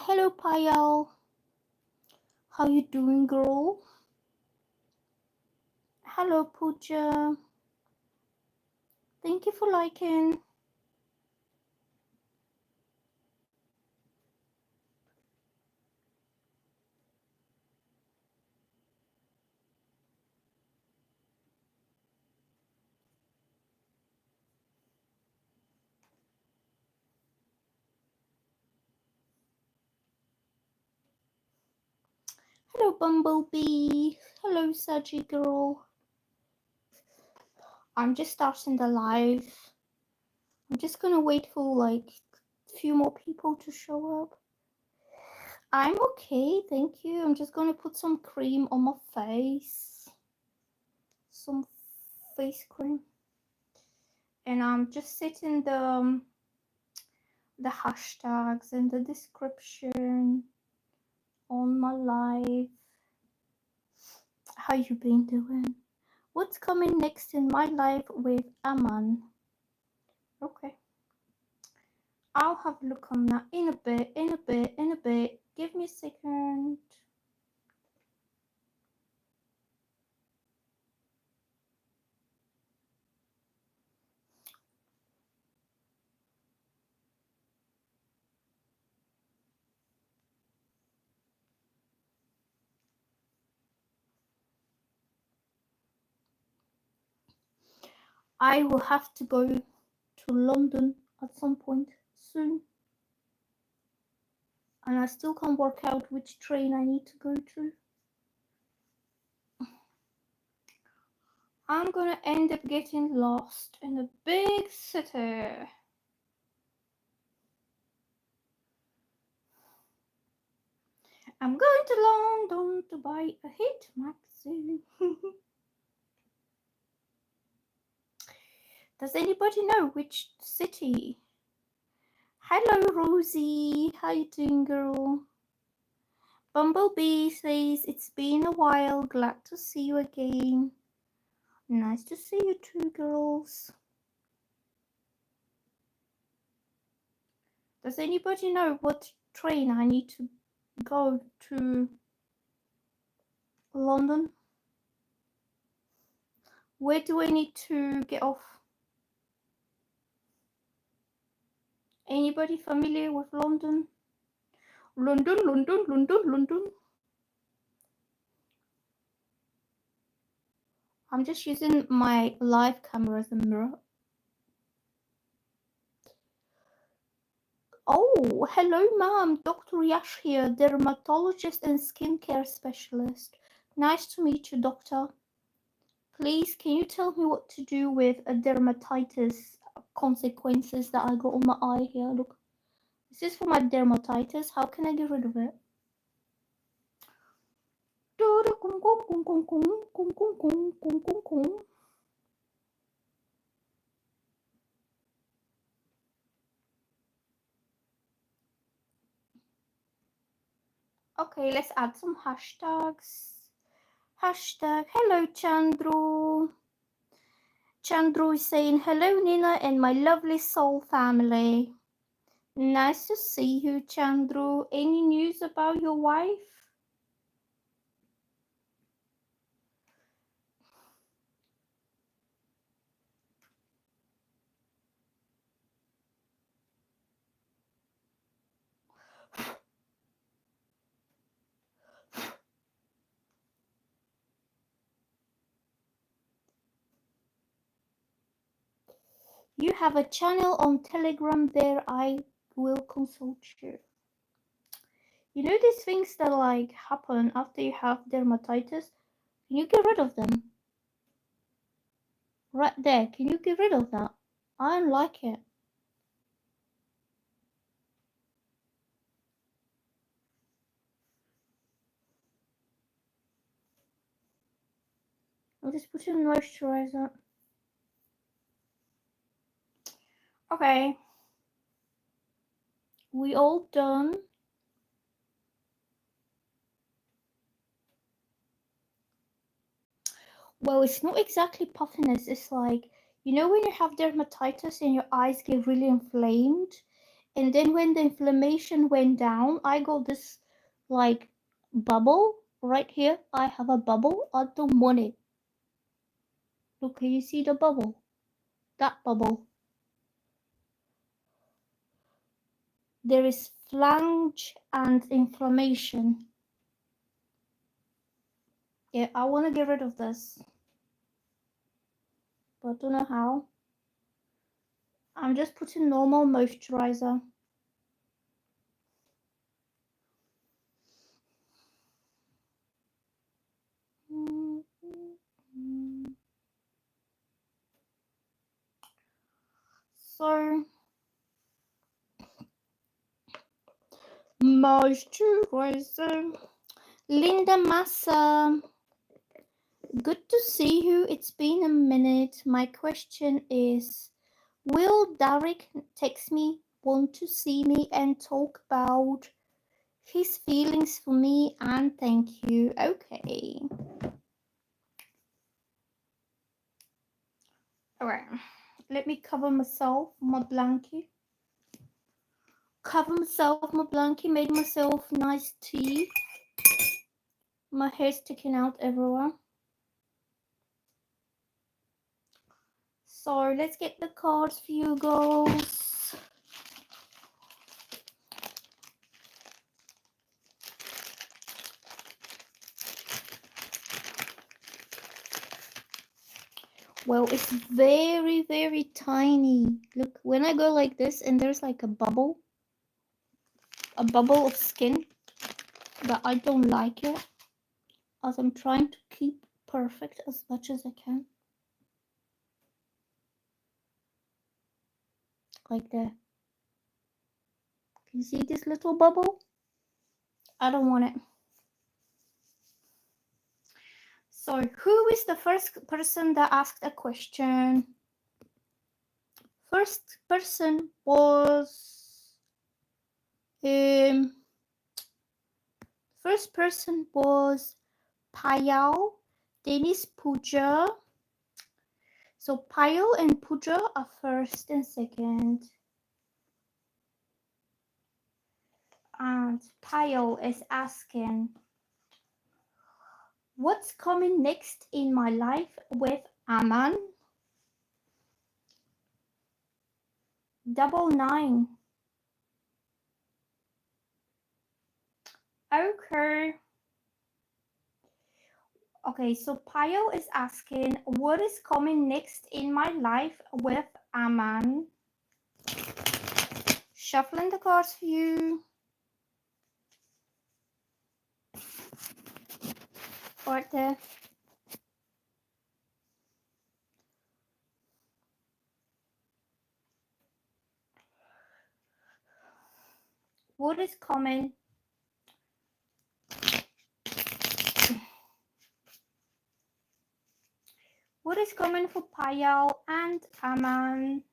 Hello, Payal. How you doing, girl? Hello, Pooja. Thank you for liking. Hello, Bumblebee. Hello, Saji girl. I'm just starting the live. I'm just gonna wait for like a few more people to show up. I'm okay, thank you. I'm just gonna put some cream on my face. Some face cream. And I'm just setting the hashtags in the description on my live. How you been doing? What's coming next in my life with Aman? Okay. I'll have a look on that in a bit. Give me a second. I will have to go to London at some point soon. And I still can't work out which train I need to go to. I'm gonna end up getting lost in a big city. I'm going to London to buy a hit magazine. Does anybody know which city? Hello, Rosie. How you doing, girl? Bumblebee says, it's been a while. Glad to see you again. Nice to see you too, girls. Does anybody know what train I need to go to London? Where do I need to get off? Anybody familiar with London? London. I'm just using my live camera as a mirror. Oh, hello, ma'am. Dr. Yash here, dermatologist and skincare specialist. Nice to meet you, doctor. Please, can you tell me what to do with a dermatitis consequences that I got on my eye here? Look, this is for my dermatitis. How can I get rid of it? Okay, let's add some hashtags. Hashtag hello Chandru. Chandru is saying hello Nina and my lovely soul family. Nice to see you, Chandru. Any news about your wife? You have a channel on Telegram there. I will consult you. You know these things that like happen after you have dermatitis? Can you get rid of them? Right there. Can you get rid of that? I don't like it. I'll just put in moisturizer. Okay. We all done. Well, it's not exactly puffiness. It's like, you know when you have dermatitis and your eyes get really inflamed And then when the inflammation went down, I got this like bubble right here. I have a bubble. I don't want it. Look, can you see the bubble? That bubble. There is flange and inflammation. Yeah, I want to get rid of this, but I don't know how. I'm just putting normal moisturizer. So, moisturizer. Linda Massa, good to see you. It's been a minute. My question is, will Derek text me, want to see me, and talk about his feelings for me? And thank you. Okay. Alright. Let me cover myself, my blanket. Cover myself, my blanket. Made myself nice tea. My hair's sticking out everywhere. So let's get the cards for you girls. Well, it's very, very tiny. Look, when I go like this and there's like a bubble of skin, but I don't like it, as I'm trying to keep perfect as much as I can. Like that. Can you see this little bubble? I don't want it. So, who is the first person that asked a question? First person was Payal, Dennis Puja. So Payal and Puja are first and second. And Payal is asking, what's coming next in my life with Aman? 99. Okay. Okay, so Payal is asking, what is coming next in my life with Aman? Shuffling the cards for you. Right there. What is coming? What is coming for Payal and Aman?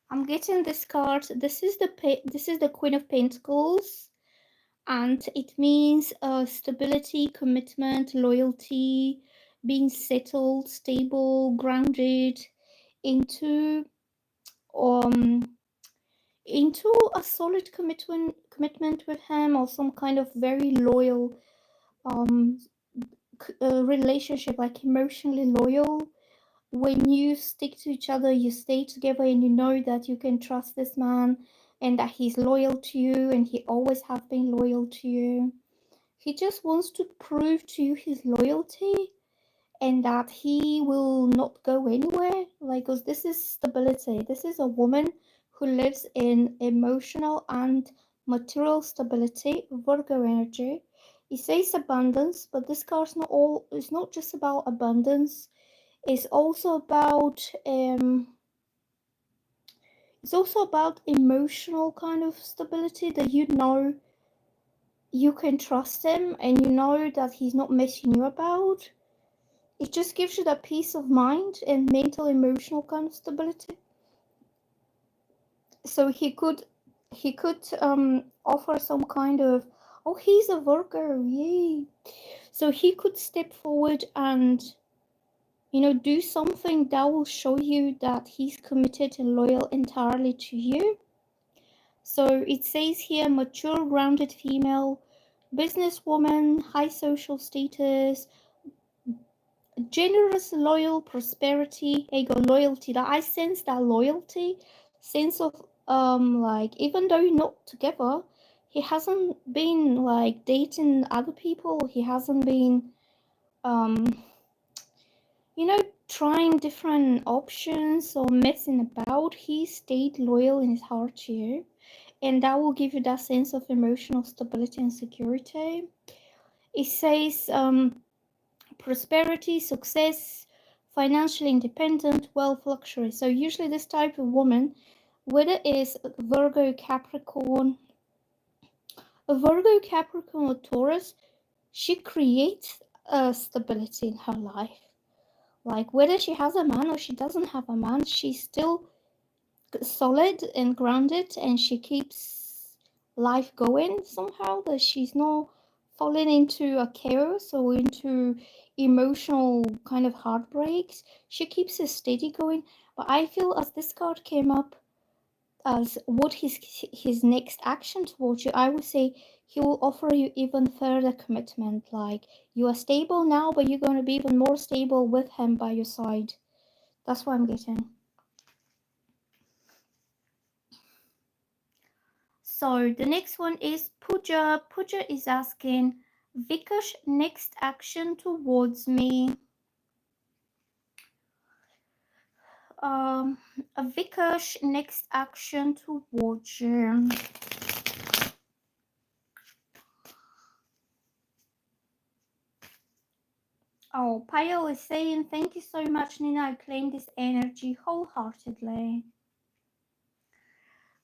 I'm getting this card. This is the Queen of Pentacles, and it means stability, commitment, loyalty, being settled, stable, grounded into a solid commitment with him, or some kind of very loyal relationship, like emotionally loyal. When you stick to each other, you stay together, and you know that you can trust this man and that he's loyal to you, and he always has been loyal to you. He just wants to prove to you his loyalty and that he will not go anywhere. Like, because this is stability. This is a woman who lives in emotional and material stability. Virgo energy. It says abundance, but this card's not all. It's not just about abundance. It's also about emotional kind of stability, that you know you can trust him and you know that he's not messing you about. It just gives you that peace of mind and mental emotional kind of stability. So he could offer some kind of, oh, he's a Virgo, yay. So he could step forward and do something that will show you that he's committed and loyal entirely to you. So it says here, mature, grounded female, businesswoman, high social status, generous, loyal, prosperity. There you go, loyalty. That I sense that loyalty, sense of like, even though you're not together, he hasn't been like dating other people. He hasn't been um trying different options or messing about. He stayed loyal in his heart to you, and that will give you that sense of emotional stability and security. It says prosperity, success, financially independent, wealth, luxury. So usually this type of woman, whether it's Virgo, Capricorn, a Virgo, Capricorn, or Taurus, she creates stability in her life. Like whether she has a man or she doesn't have a man, she's still solid and grounded, and she keeps life going somehow, that she's not falling into a chaos or into emotional kind of heartbreaks. She keeps it steady going. But I feel as this card came up as what his next action towards you, I would say he will offer you even further commitment. Like, you are stable now, but you're going to be even more stable with him by your side. That's what I'm getting. So the next one is Pooja. Pooja is asking, Vikash, next action towards me. Vikash, next action towards you. Oh, Payal is saying, thank you so much, Nina. I claim this energy wholeheartedly.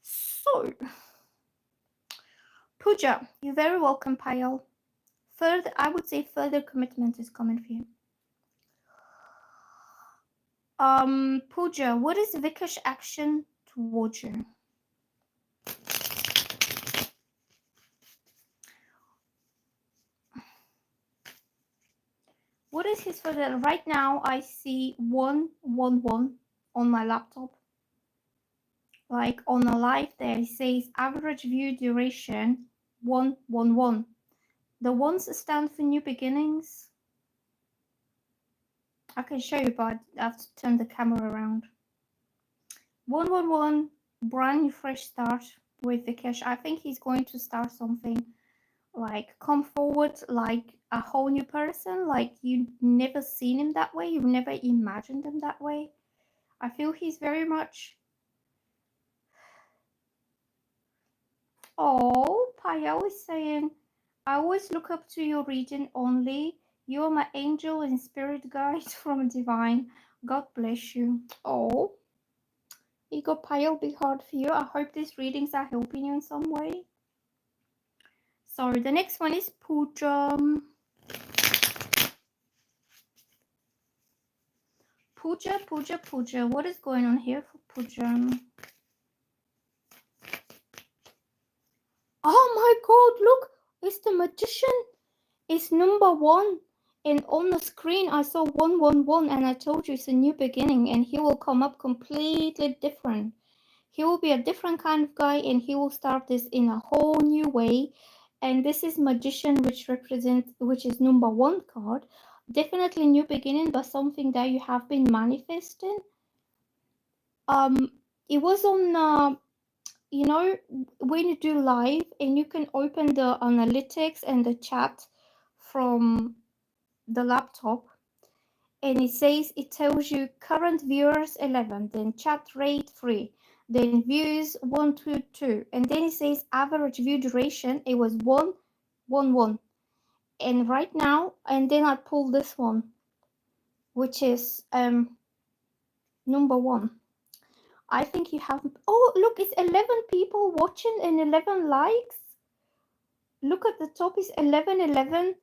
So, Pooja, you're very welcome, Payal. I would say further commitment is coming for you. Pooja, what is Vikash action towards you? What is his further? Right now, I see 111 on my laptop. Like on a live there, it says average view duration 111. The ones stand for new beginnings. I can show you, but I have to turn the camera around. 111, brand new fresh start with Vikesh. I think he's going to start something, like come forward like a whole new person, like you've never seen him that way, you've never imagined him that way. I feel he's very much... Oh, Payal is saying, I always look up to your reading only. You're my angel and spirit guide from divine. God bless you. Oh, you got Payal, big heart for you. I hope these readings are helping you in some way. So the next one is Pooja. Pooja. What is going on here for Pooja? Oh my god, look! It's the magician! It's number 1. And on the screen I saw 111, and I told you it's a new beginning, and he will come up completely different. He will be a different kind of guy, and he will start this in a whole new way. And this is magician, which is number 1 card. Definitely new beginning, but something that you have been manifesting. It was on when you do live and you can open the analytics and the chat from the laptop, and it tells you current viewers 11, then chat rate 3, then views 122, and then it says average view duration, it was 111. And right now, and then I pull this one, which is number 1. I think you have... Oh, look, it's 11 people watching and 11 likes. Look at the top, is 11.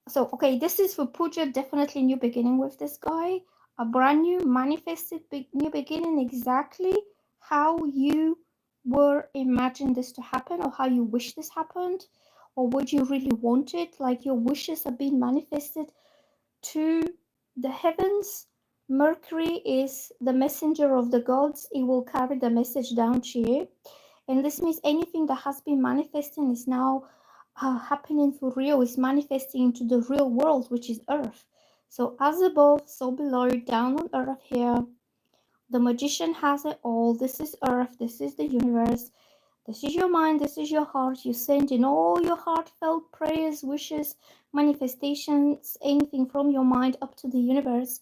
So, okay, this is for Pooja, definitely new beginning with this guy. A brand new manifested new beginning, exactly how you were imagining this to happen, or how you wish this happened, or what you really wanted. Like your wishes have been manifested to the heavens, Mercury is the messenger of the gods. It will carry the message down to you. And this means anything that has been manifesting is now happening for real, is manifesting into the real world, which is Earth. So as above, so below, down on Earth here. The magician has it all. This is Earth. This is the universe. This is your mind. This is your heart. You send in all your heartfelt prayers, wishes, manifestations, anything from your mind up to the universe.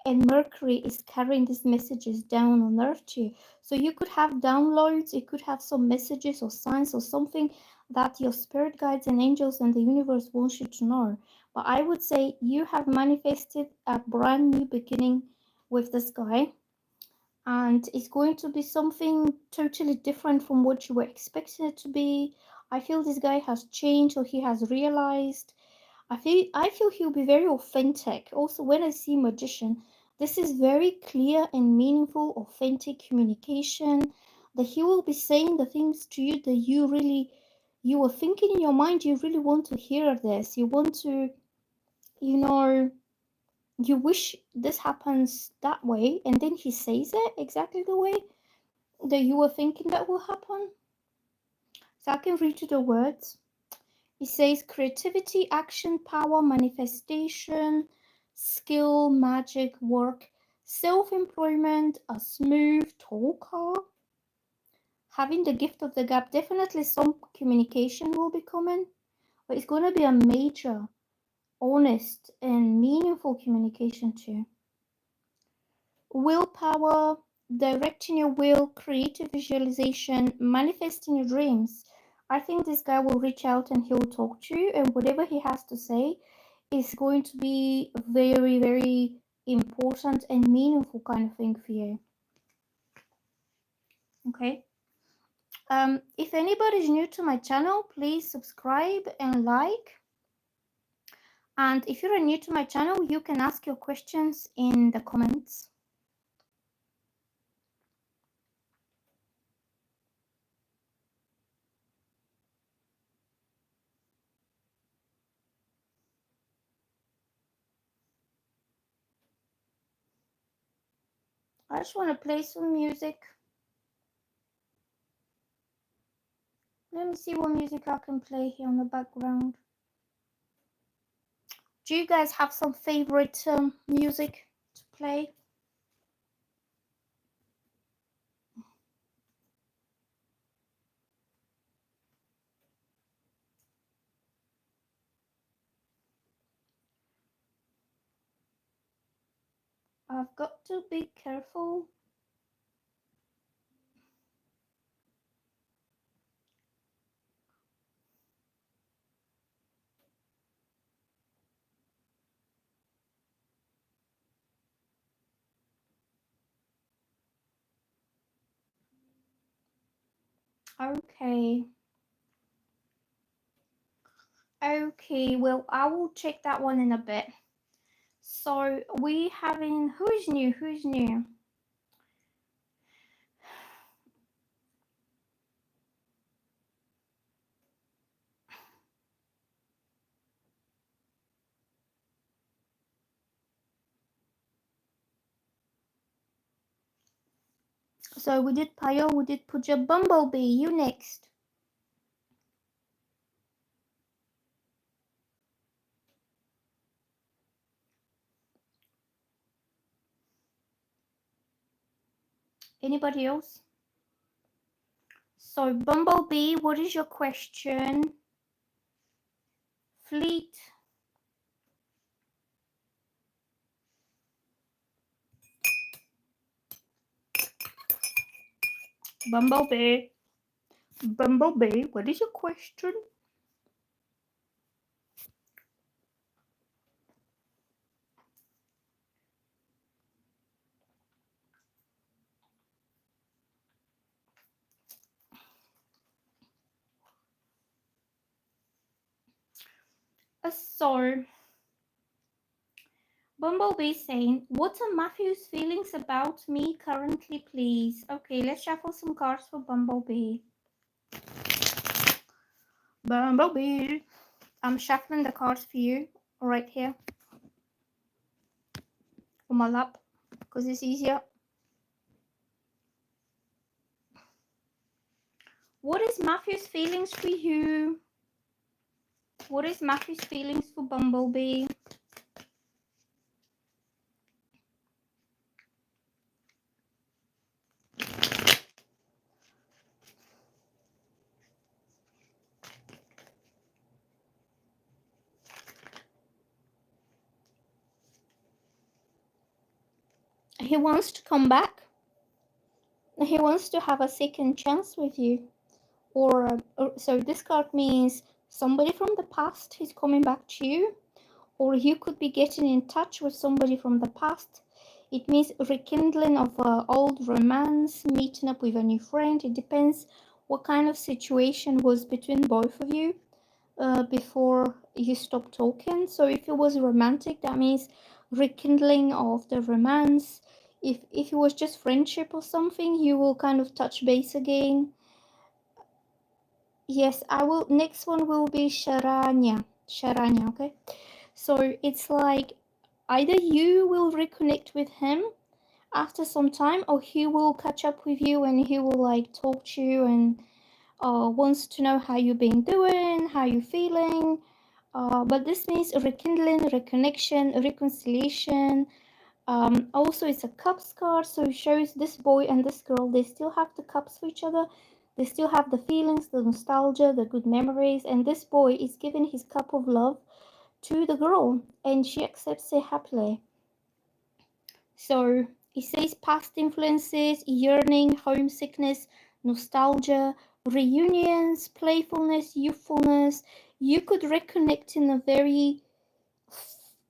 And Mercury is carrying these messages down on Earth too. So you could have downloads, you could have some messages or signs or something that your spirit guides and angels and the universe wants you to know. But I would say you have manifested a brand new beginning with this guy, and it's going to be something totally different from what you were expecting it to be. I feel this guy has changed, or he has realized. I feel he'll be very authentic. Also, when I see magician, this is very clear and meaningful, authentic communication. That he will be saying the things to you that you were thinking in your mind. You really want to hear this. You want to, you know, you wish this happens that way, and then he says it exactly the way that you were thinking that will happen. So I can read you the words. It says creativity, action, power, manifestation, skill, magic, work, self-employment, a smooth talker, having the gift of the gab. Definitely some communication will be coming, but it's going to be a major, honest, and meaningful communication too. Willpower, directing your will, creative visualization, manifesting your dreams. I think this guy will reach out and he'll talk to you, and whatever he has to say is going to be very, very important and meaningful kind of thing for you. Okay. If anybody is new to my channel, please subscribe and like. And if you're new to my channel, you can ask your questions in the comments. I just want to play some music. Let me see what music I can play here in the background. Do you guys have some favorite music to play? I've got to be careful. Okay. Okay, well, I will check that one in a bit. So we having, who's new? Who's new? So we did Payo, we did Puja. Bumblebee, you next. Anybody else? So Bumblebee, what is your question? Fleet. Bumblebee. Bumblebee, what is your question? So Bumblebee saying, what are Matthew's feelings about me currently, please? Okay, let's shuffle some cards for Bumblebee. Bumblebee. I'm shuffling the cards for you right here. on my lap because it's easier. What is Matthew's feelings for you? What is Matthew's feelings for Bumblebee? He wants to come back. He wants to have a second chance with you. So this card means somebody from the past is coming back to you, or you could be getting in touch with somebody from the past. It means rekindling of old romance, meeting up with a new friend. It depends what kind of situation was between both of you before you stop talking. So if it was romantic, that means rekindling of the romance. If it was just friendship or something, you will kind of touch base again. Yes, I will. Next one will be Sharanya. Sharanya, okay? So it's like either you will reconnect with him after some time, or he will catch up with you and he will like talk to you and wants to know how you've been doing, how you feeling. But this means rekindling, reconnection, reconciliation. Also, it's a cups card, so it shows this boy and this girl, they still have the cups for each other. They still have the feelings, the nostalgia, the good memories. And this boy is giving his cup of love to the girl, and she accepts it happily. So it says past influences, yearning, homesickness, nostalgia, reunions, playfulness, youthfulness. You could reconnect in a very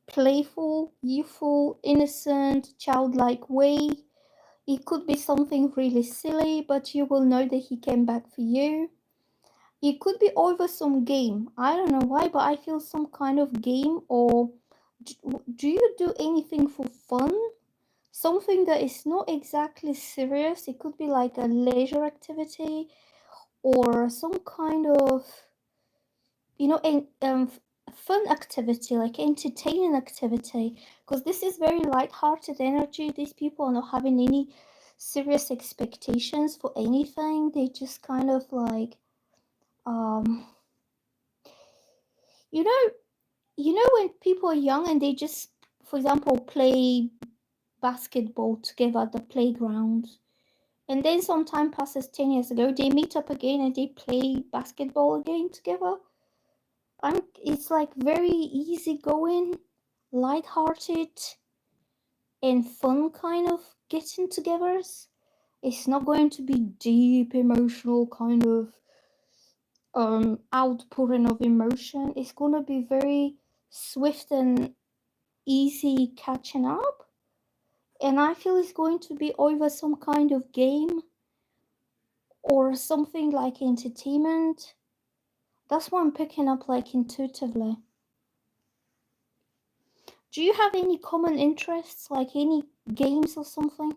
playful, youthful, innocent, childlike way. It could be something really silly, but you will know that he came back for you. It could be over some game. I don't know why, but I feel some kind of game. Or do you do anything for fun? Something that is not exactly serious. It could be like a leisure activity or some kind of, fun activity, like entertaining activity. Because this is very light-hearted energy. These people are not having any serious expectations for anything. They just kind of like, um, you know, when people are young and they just, for example, play basketball together at the playground. And then some time passes 10 years ago, they meet up again and they play basketball again together. It's like very easygoing, light-hearted, and fun kind of getting-togethers. It's not going to be deep, emotional kind of outpouring of emotion. It's going to be very swift and easy catching up. And I feel it's going to be over some kind of game or something like entertainment. That's what I'm picking up like intuitively. Do you have any common interests, like any games or something?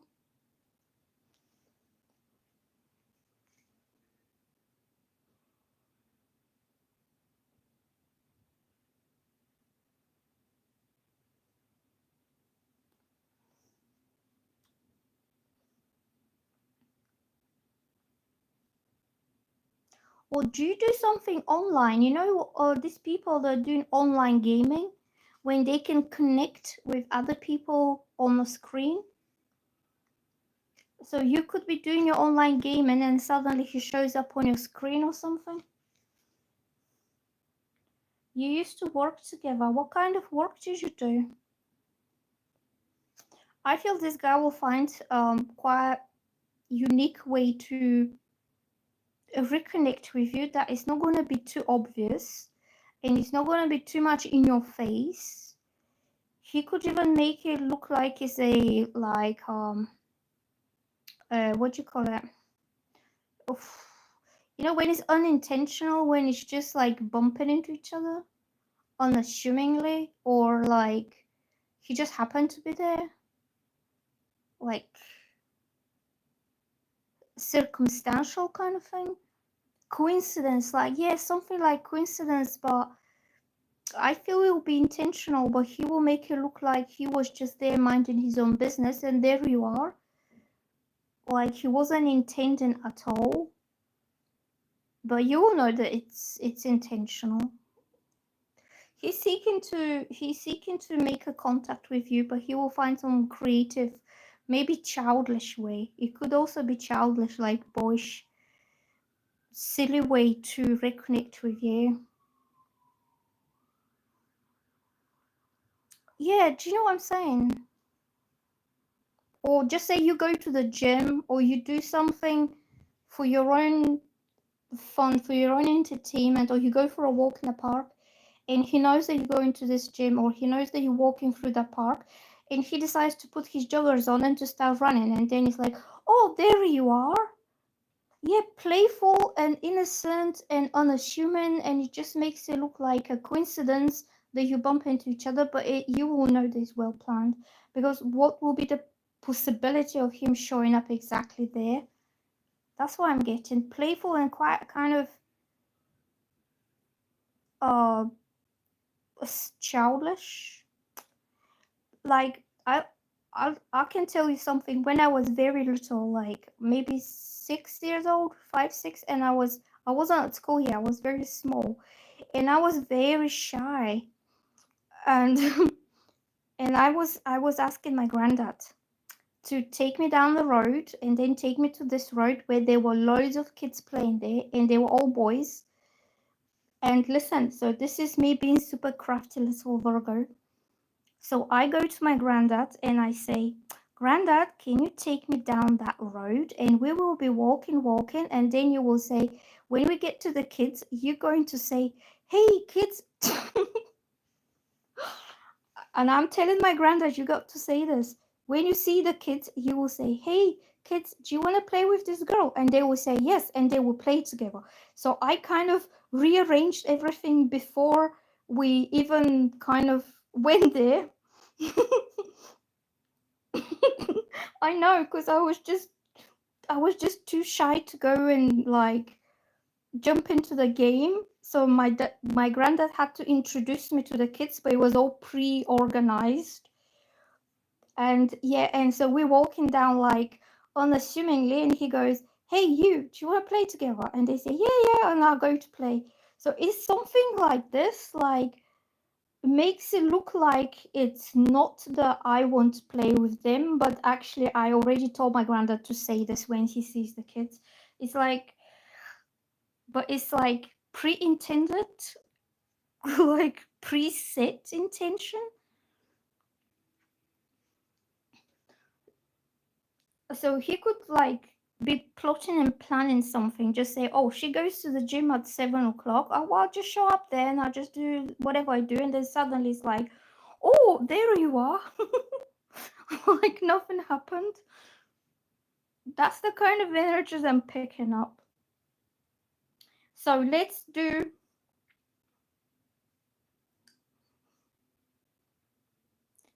Or do you do something online? These people that are doing online gaming, when they can connect with other people on the screen. So you could be doing your online game and then suddenly he shows up on your screen or something. You used to work together. What kind of work did you do? I feel this guy will find quite unique way to reconnect with you that is not going to be too obvious and it's not going to be too much in your face. He could even make it look like it's a like what do you call it? Oof. When it's unintentional, when it's just like bumping into each other unassumingly, or like he just happened to be there, like circumstantial kind of thing. Coincidence, like, yeah, something like coincidence, but I feel it will be intentional, but he will make it look like he was just there minding his own business, and there you are. Like he wasn't intending at all. But you will know that it's intentional. He's seeking to make a contact with you, but he will find some creative, maybe childish way. It could also be childish, like boyish, silly way to reconnect with you. Yeah, do you know what I'm saying? Or just say you go to the gym, or you do something for your own fun, for your own entertainment, or you go for a walk in the park, and he knows that you're going to this gym, or he knows that you're walking through the park, and he decides to put his joggers on and to start running, and then he's like, oh, there you are. Yeah, playful and innocent and unassuming, and it just makes it look like a coincidence that you bump into each other, but you will know that it's well planned, because what will be the possibility of him showing up exactly there? That's what I'm getting. Playful and quite kind of uh childish. Like I can tell you something. When I was very little, like maybe 6 years old, 5, 6, and I wasn't at school yet. I was very small, and I was very shy, and and I was asking my granddad to take me down the road and then take me to this road where there were loads of kids playing there, and they were all boys. And listen, so this is me being super crafty little Virgo. So I go to my granddad and I say, Granddad, can you take me down that road? And we will be walking, and then you will say, when we get to the kids, you're going to say, hey, kids. And I'm telling my granddad, you got to say this. When you see the kids, you will say, hey, kids, do you want to play with this girl? And they will say yes, and they will play together. So I kind of rearranged everything before we even kind of went there. I know, because I was just too shy to go and like jump into the game. So my granddad had to introduce me to the kids, but it was all pre-organized. And yeah, and so we're walking down like unassumingly, and he goes, hey, you, do you want to play together? And they say, yeah, and I'll go to play. So it's something like this, like makes it look like it's not that I want to play with them, but actually I already told my granddad to say this when he sees the kids. It's like, but it's like pre-intended, like preset intention. So he could like be plotting and planning something, just say, oh, she goes to the gym at 7 o'clock. Oh, well, I'll just show up there and I'll just do whatever I do. And then suddenly it's like, oh, there you are. Like nothing happened. That's the kind of energies I'm picking up. So let's do.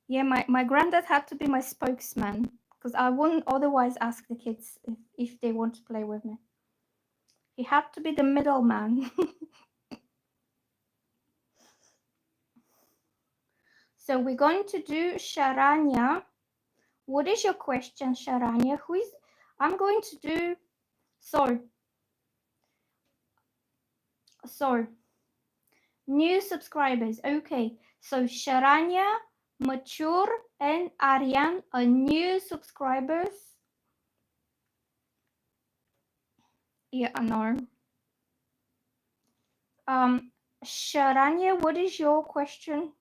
Yeah, my granddad had to be my spokesman, because I wouldn't otherwise ask the kids if they want to play with me. He had to be the middleman. So we're going to do Sharanya. What is your question, Sharanya? I'm going to do, so, new subscribers. Okay, so Sharanya, Mature, and Aryan are new subscribers. Yeah, I know. Sharanya, what is your question?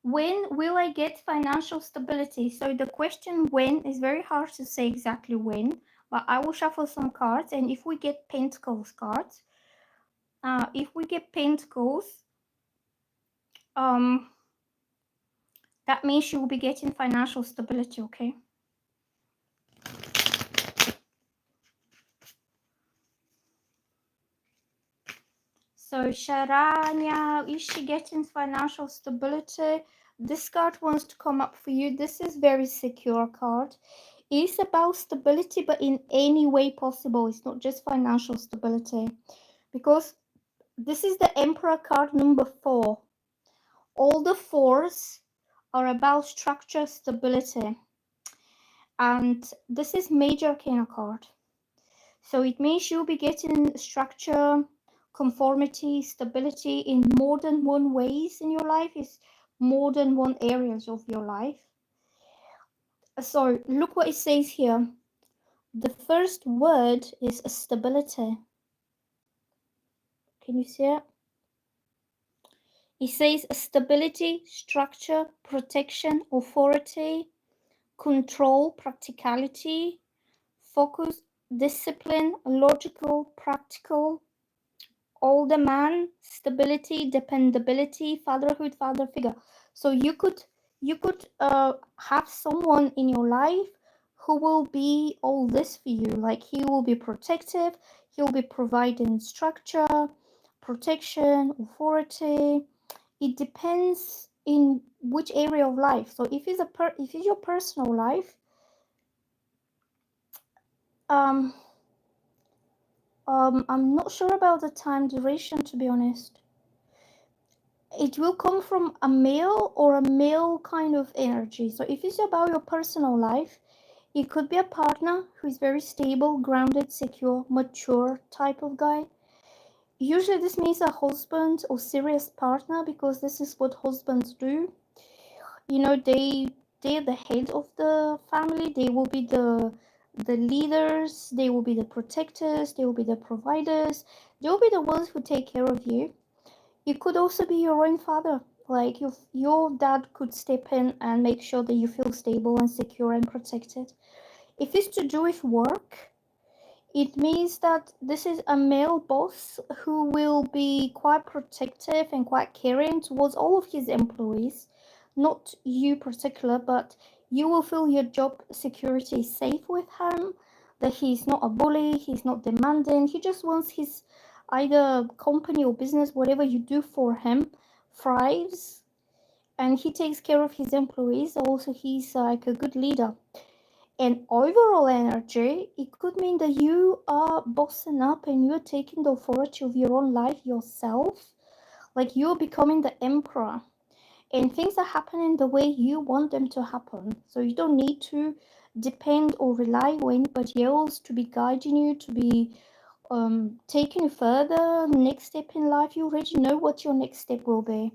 When will I get financial stability? So the question when is very hard to say exactly when, but I will shuffle some cards, and if we get Pentacles cards, if we get Pentacles, that means you will be getting financial stability, okay? So Sharanya, is she getting financial stability? This card wants to come up for you. This is very secure card. It's about stability, but in any way possible. It's not just financial stability. Because This is the Emperor card number 4. All the 4s are about structure, stability. And this is Major Arcana card. So it means you'll be getting structure, conformity, stability in more than one ways in your life. It's more than one areas of your life. So look what it says here. The first word is stability. Can you see it? It says stability, structure, protection, authority, control, practicality, focus, discipline, logical, practical, older man, stability, dependability, fatherhood, father figure. So you could have someone in your life who will be all this for you. Like he will be protective, he'll be providing structure, protection, authority. It depends in which area of life. So if it's your personal life, I'm not sure about the time duration, to be honest. It will come from a male or a male kind of energy. So if it's about your personal life, it could be a partner who is very stable, grounded, secure, mature type of guy. Usually this means a husband or serious partner, because this is what husbands do. You know, they're the head of the family. They will be the leaders, they will be the protectors, they will be the providers, they will be the ones who take care of you. It could also be your own father. Like your dad could step in and make sure that you feel stable and secure and protected. If it's to do with work, it means that this is a male boss who will be quite protective and quite caring towards all of his employees. Not you particular, but you will feel your job security is safe with him, that he's not a bully, he's not demanding, he just wants his either company or business, whatever you do for him, thrives, and he takes care of his employees. Also, he's like a good leader. And overall energy, it could mean that you are bossing up and you're taking the authority of your own life yourself. Like you're becoming the emperor. And things are happening the way you want them to happen. So you don't need to depend or rely on anybody else to be guiding you, to be taking you further, next step in life. You already know what your next step will be.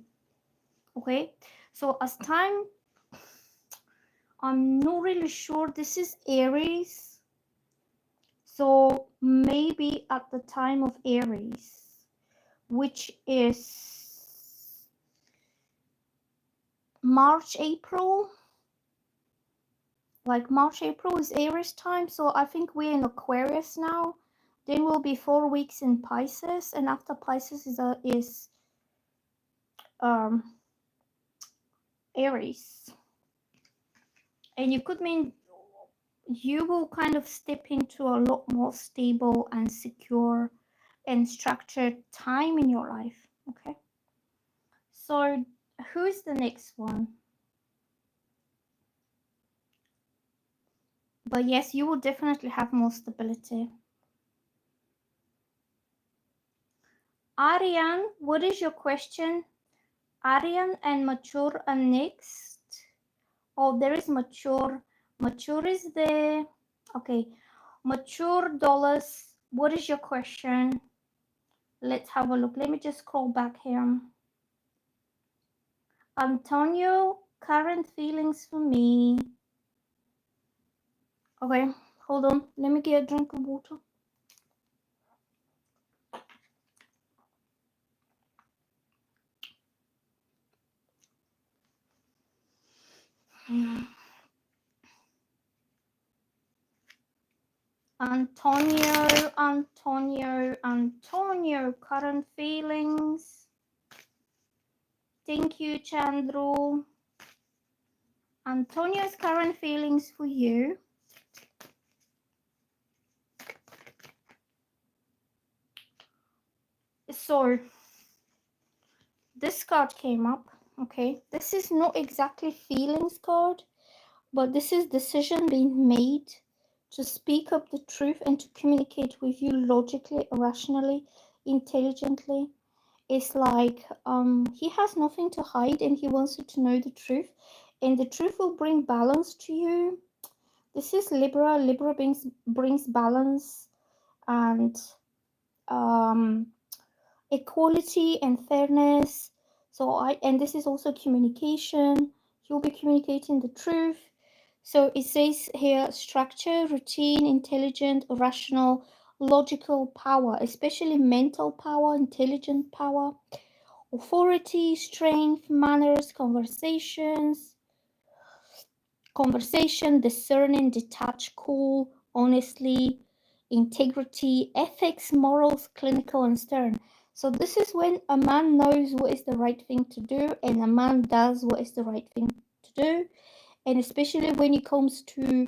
Okay, so as time, I'm not really sure. This is Aries. So maybe at the time of Aries, which is March, April. Like March, April is Aries time. So I think we're in Aquarius now. Then we'll be 4 weeks in Pisces, and after Pisces is Aries. And you could mean you will kind of step into a lot more stable and secure and structured time in your life. Okay, so who's the next one? But yes, you will definitely have more stability. Ariane, what is your question? Ariane and mature are next. Oh, there is mature. Mature is there. Okay, mature dollars. What is your question? Let's have a look. Let me just scroll back here. Antonio, current feelings for me. Okay, hold on. Let me get a drink of water. Antonio, current feelings. Thank you, Chandru. Antonio's current feelings for you. So, this card came up, okay? This is not exactly feelings card, but this is decision being made to speak up the truth and to communicate with you logically, rationally, intelligently. It's like he has nothing to hide and he wants you to know the truth, and the truth will bring balance to you. This is Libra. Libra brings balance and um equality and fairness. And this is also communication. You'll be communicating the truth. So it says here structure, routine, intelligent, rational, logical power, especially mental power, intelligent power, authority, strength, manners, conversation, discerning, detached, cool, honestly, integrity, ethics, morals, clinical, and stern. So this is when a man knows what is the right thing to do and a man does what is the right thing to do. And especially when it comes to,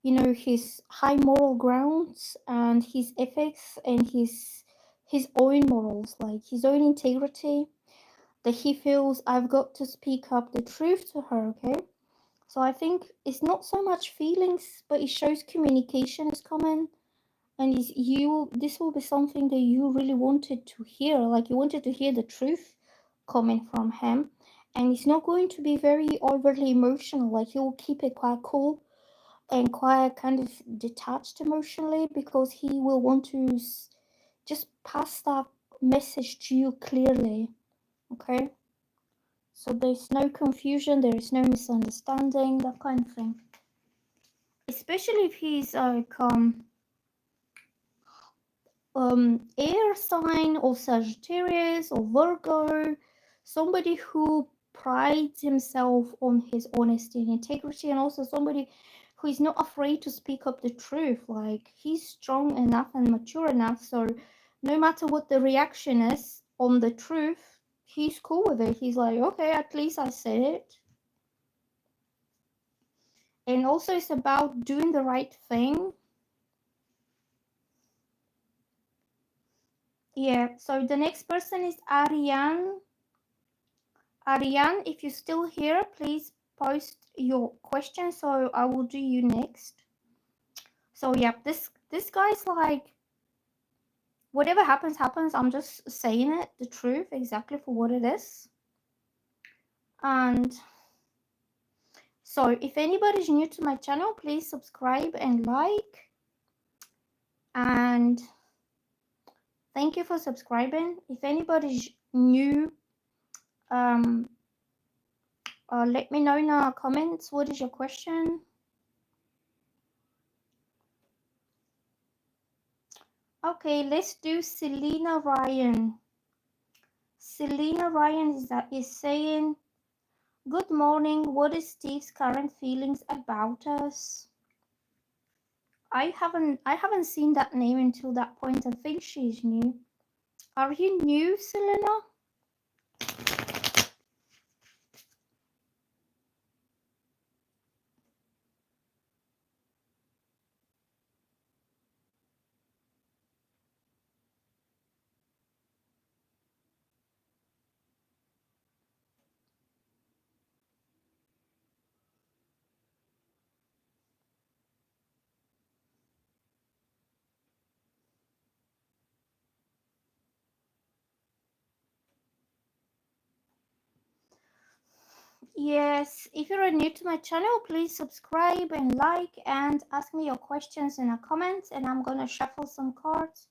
his high moral grounds and his ethics and his own morals, like his own integrity, that he feels I've got to speak up the truth to her, okay? So I think it's not so much feelings, but it shows communication is common, and this will be something that you really wanted to hear, like you wanted to hear the truth coming from him, and it's not going to be very overly emotional. Like he will keep it quite cool and quite kind of detached emotionally because he will want to just pass that message to you clearly. Okay, so there's no confusion, there is no misunderstanding, that kind of thing. Especially if he's like air sign or Sagittarius or Virgo, somebody who prides himself on his honesty and integrity, and also somebody who is not afraid to speak up the truth. Like he's strong enough and mature enough, so no matter what the reaction is on the truth, he's cool with it. He's like, okay, at least I said it. And also it's about doing the right thing. Yeah, so the next person is Ariane. Ariane, if you're still here, please post your question so I will do you next. So yeah, this guy's like, whatever happens, happens. I'm just saying it, the truth, exactly for what it is. And so if anybody's new to my channel, please subscribe and like. And thank you for subscribing. If anybody's new, let me know in the comments what is your question. Okay, let's do Selena Ryan. Selena Ryan is saying, "Good morning. What is Steve's current feelings about us?" I haven't seen that name until that point. I think she's new. Are you new, Selena? Yes, if you're new to my channel, please subscribe and like and ask me your questions in the comments and I'm gonna shuffle some cards.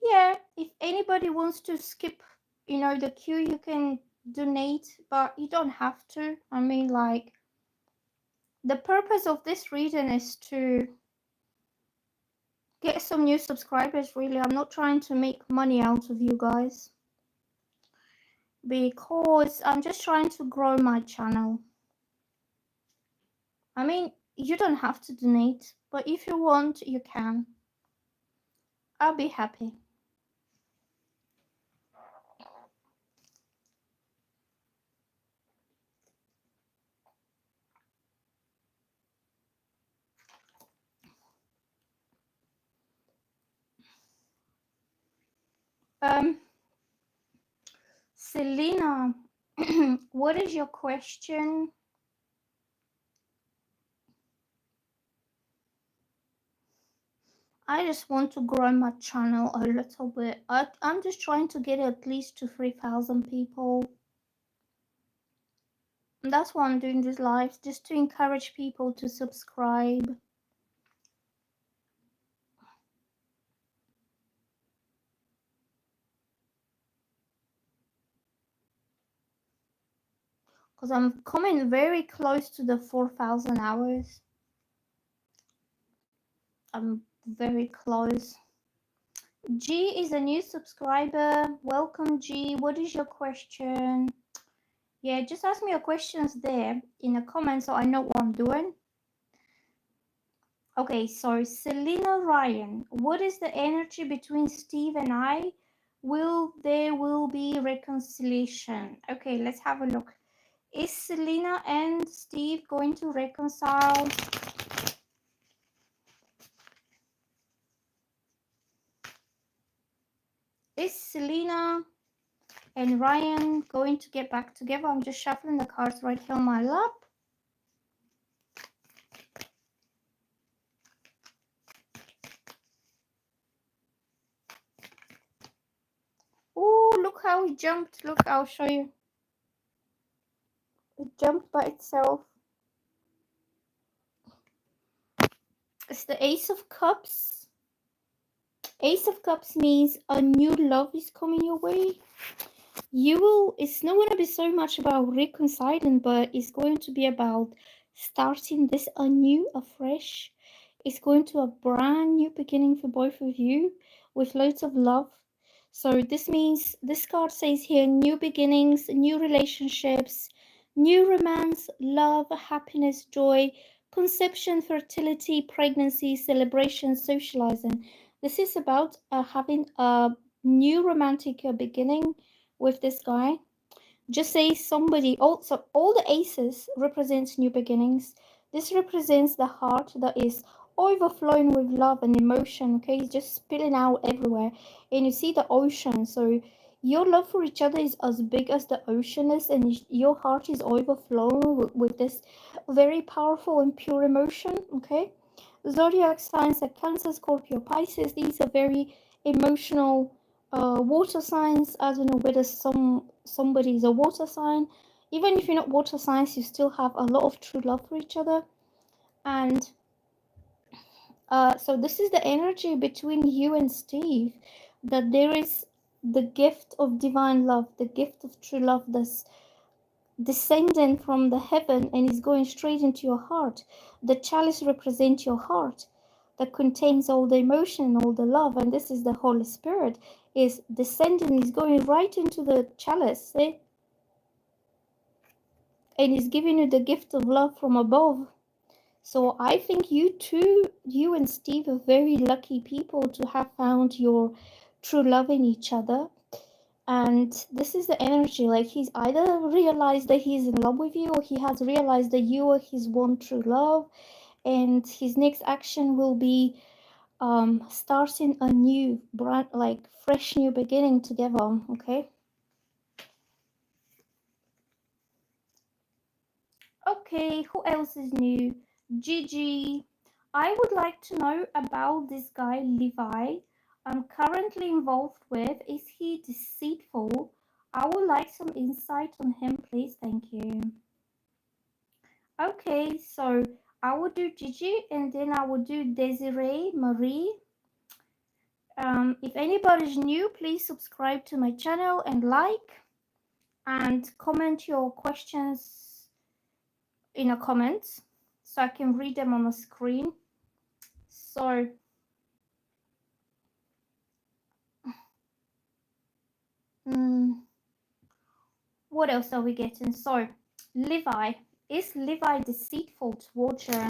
Yeah, if anybody wants to skip, the queue, you can donate, but you don't have to. I mean, like, the purpose of this reading is to get some new subscribers, really. I'm not trying to make money out of you guys, because I'm just trying to grow my channel. I mean, you don't have to donate, but if you want, you can. I'll be happy. Selena, what is your question? I just want to grow my channel a little bit. I'm just trying to get at least to 3,000 people. And that's why I'm doing these lives, just to encourage people to subscribe. Because I'm coming very close to the 4,000 hours. I'm very close. G is a new subscriber. Welcome, G. What is your question? Yeah, just ask me your questions there in the comments so I know what I'm doing. Okay, so Selena Ryan, what is the energy between Steve and I? There will be reconciliation? Okay, let's have a look. Is Selena and Steve going to reconcile? Is Selena and Ryan going to get back together? I'm just shuffling the cards right here on my lap. Oh, look how it jumped. Look, I'll show you. It jumped by itself. It's the Ace of Cups. Ace of Cups means a new love is coming your way. It's not going to be so much about reconciling, but it's going to be about starting this anew, afresh. It's going to a brand new beginning for both of you with loads of love. So this means, this card says here, new beginnings, new relationships, new romance, love, happiness, joy, conception, fertility, pregnancy, celebration, socializing. This is about having a new romantic beginning with this guy. Just say somebody. Also, all the aces represents new beginnings. This represents the heart that is overflowing with love and emotion. Okay, it's just spilling out everywhere, and you see the ocean. So your love for each other is as big as the ocean is, and your heart is overflowing with this very powerful and pure emotion. Okay, zodiac signs like Cancer, Scorpio, Pisces. These are very emotional water signs. I don't know whether somebody is a water sign. Even if you're not water signs, you still have a lot of true love for each other. And so this is the energy between you and Steve, that there is the gift of divine love, the gift of true love that's descending from the heaven and is going straight into your heart. The chalice represents your heart that contains all the emotion and all the love, and this is the Holy Spirit is descending, is going right into the chalice, and is giving you the gift of love from above. So I think you and Steve are very lucky people to have found your true love in each other. And this is the energy, like he's either realized that he's in love with you, or he has realized that you are his one true love, and his next action will be starting a new brand, like fresh new beginning together. Okay. Okay, who else is new? Gigi. I would like to know about this guy Levi I'm currently involved with. Is he deceitful? I would like some insight on him, please. Thank you. Okay, so I will do Gigi, and then I will do Desiree, Marie. If anybody's new, please subscribe to my channel and like, and comment your questions in the comments so I can read them on the screen. So what else are we getting? So Levi, is Levi deceitful towards you?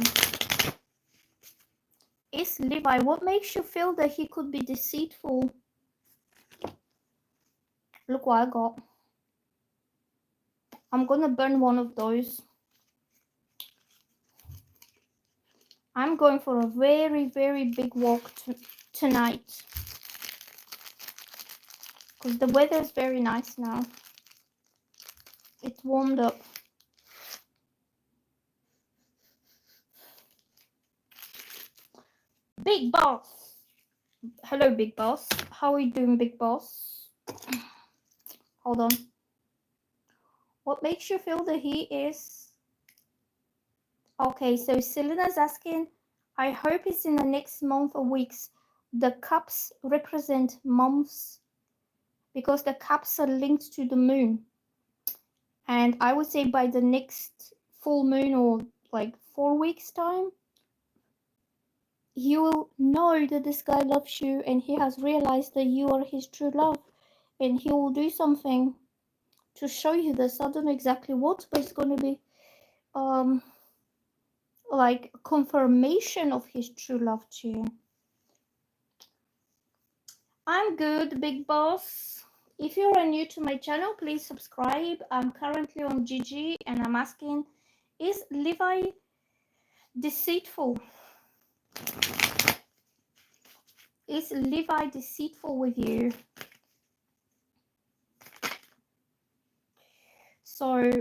Is Levi, what makes you feel that he could be deceitful? Look what I got. I'm gonna burn one of those. I'm going for a very, very big walk tonight, because the weather is very nice now. It's warmed up. Big boss. Hello, Big Boss. How are you doing, Big Boss? Hold on. What makes you feel the heat is... Okay, so Selena's asking, I hope it's in the next month or weeks. The cups represent months because the cups are linked to the moon. And I would say by the next full moon or like 4 weeks time, he will know that this guy loves you and he has realized that you are his true love, and he will do something to show you this. I don't know exactly what, but it's going to be like confirmation of his true love to you. I'm good, Big Boss. If you are new to my channel, please subscribe. I'm currently on GG and I'm asking, is Levi deceitful? Is Levi deceitful with you? So,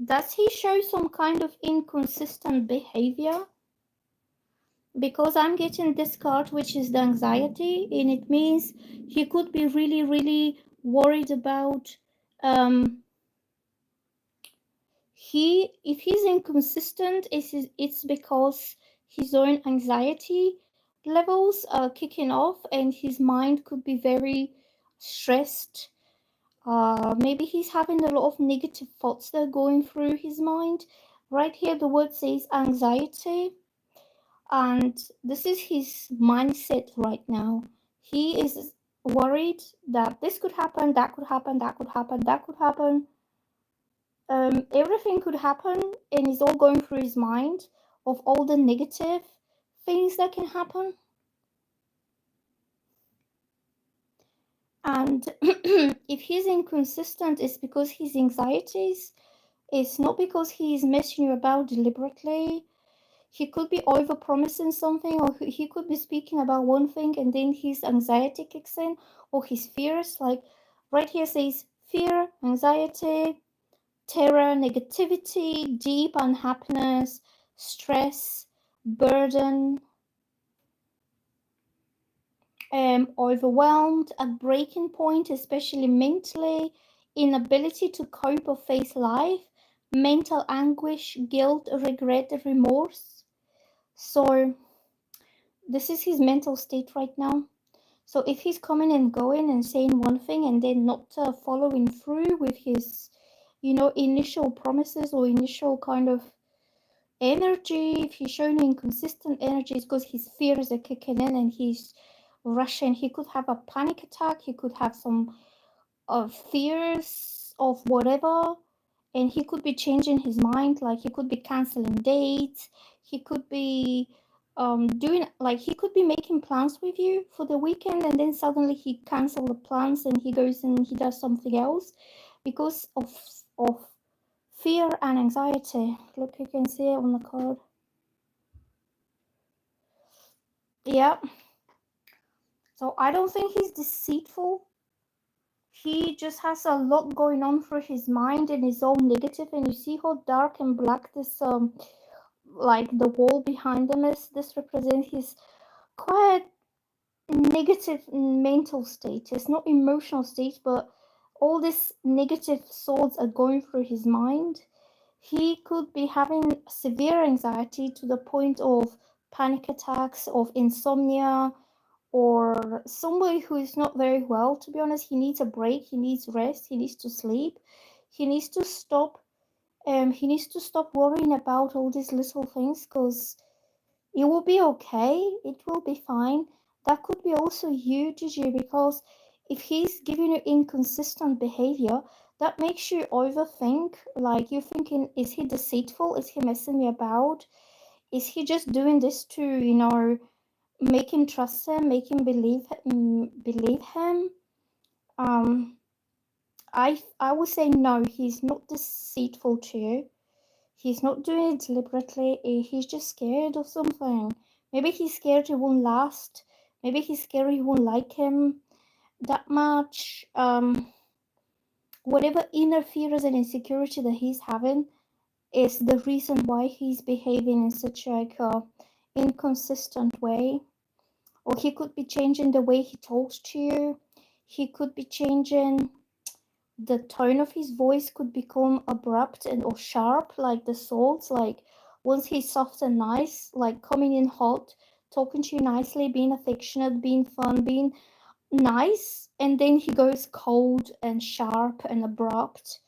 does he show some kind of inconsistent behavior? Because I'm getting this card, which is the anxiety, and it means he could be really, really worried about if he's inconsistent, it's because his own anxiety levels are kicking off and his mind could be very stressed. Maybe he's having a lot of negative thoughts that are going through his mind. Right here the word says anxiety, and this is his mindset right now. He is worried that this could happen, that could happen, that could happen, that could happen. Everything could happen, and it's all going through his mind of all the negative things that can happen. And if he's inconsistent, it's because his anxieties, it's not because he's messing you about deliberately. He could be over promising something, or he could be speaking about one thing and then his anxiety kicks in, or his fears. Like right here says fear, anxiety, terror, negativity, deep unhappiness, stress, burden, overwhelmed, a breaking point, especially mentally, inability to cope or face life, mental anguish, guilt, regret, remorse. So this is his mental state right now. So if he's coming and going and saying one thing and then not following through with his, initial promises or initial kind of energy, if he's showing inconsistent energy, it's because his fears are kicking in and he's rushing. He could have a panic attack. He could have some fears of whatever, and he could be changing his mind. Like he could be canceling dates. He could be doing, like, he could be making plans with you for the weekend and then suddenly he cancel the plans and he goes and he does something else because of fear and anxiety. Look, you can see it on the card. Yeah, so I don't think he's deceitful. He just has a lot going on through his mind and his own negative, and you see how dark and black this like the wall behind him is. This represents his quite negative mental state. It's not emotional state, but all these negative thoughts are going through his mind. He could be having severe anxiety to the point of panic attacks, of insomnia, or somebody who is not very well. To be honest, he needs a break, he needs rest, he needs to sleep, he needs to stop worrying about all these little things, because it will be okay, it will be fine. That could be also you, Gigi, because if he's giving you inconsistent behavior, that makes you overthink. Like you're thinking, is he deceitful, is he messing me about, is he just doing this to make him trust him, make him believe him. I would say no, he's not deceitful to you. He's not doing it deliberately. He's just scared of something. Maybe he's scared it won't last. Maybe he's scared you won't like him that much. Whatever inner fears and insecurity that he's having is the reason why he's behaving in such like a inconsistent way. Or he could be changing the way he talks to you. He could be changing the tone of his voice, could become abrupt and or sharp, like the swords. Like once he's soft and nice, like coming in hot, talking to you nicely, being affectionate, being fun, being nice, and then he goes cold and sharp and abrupt.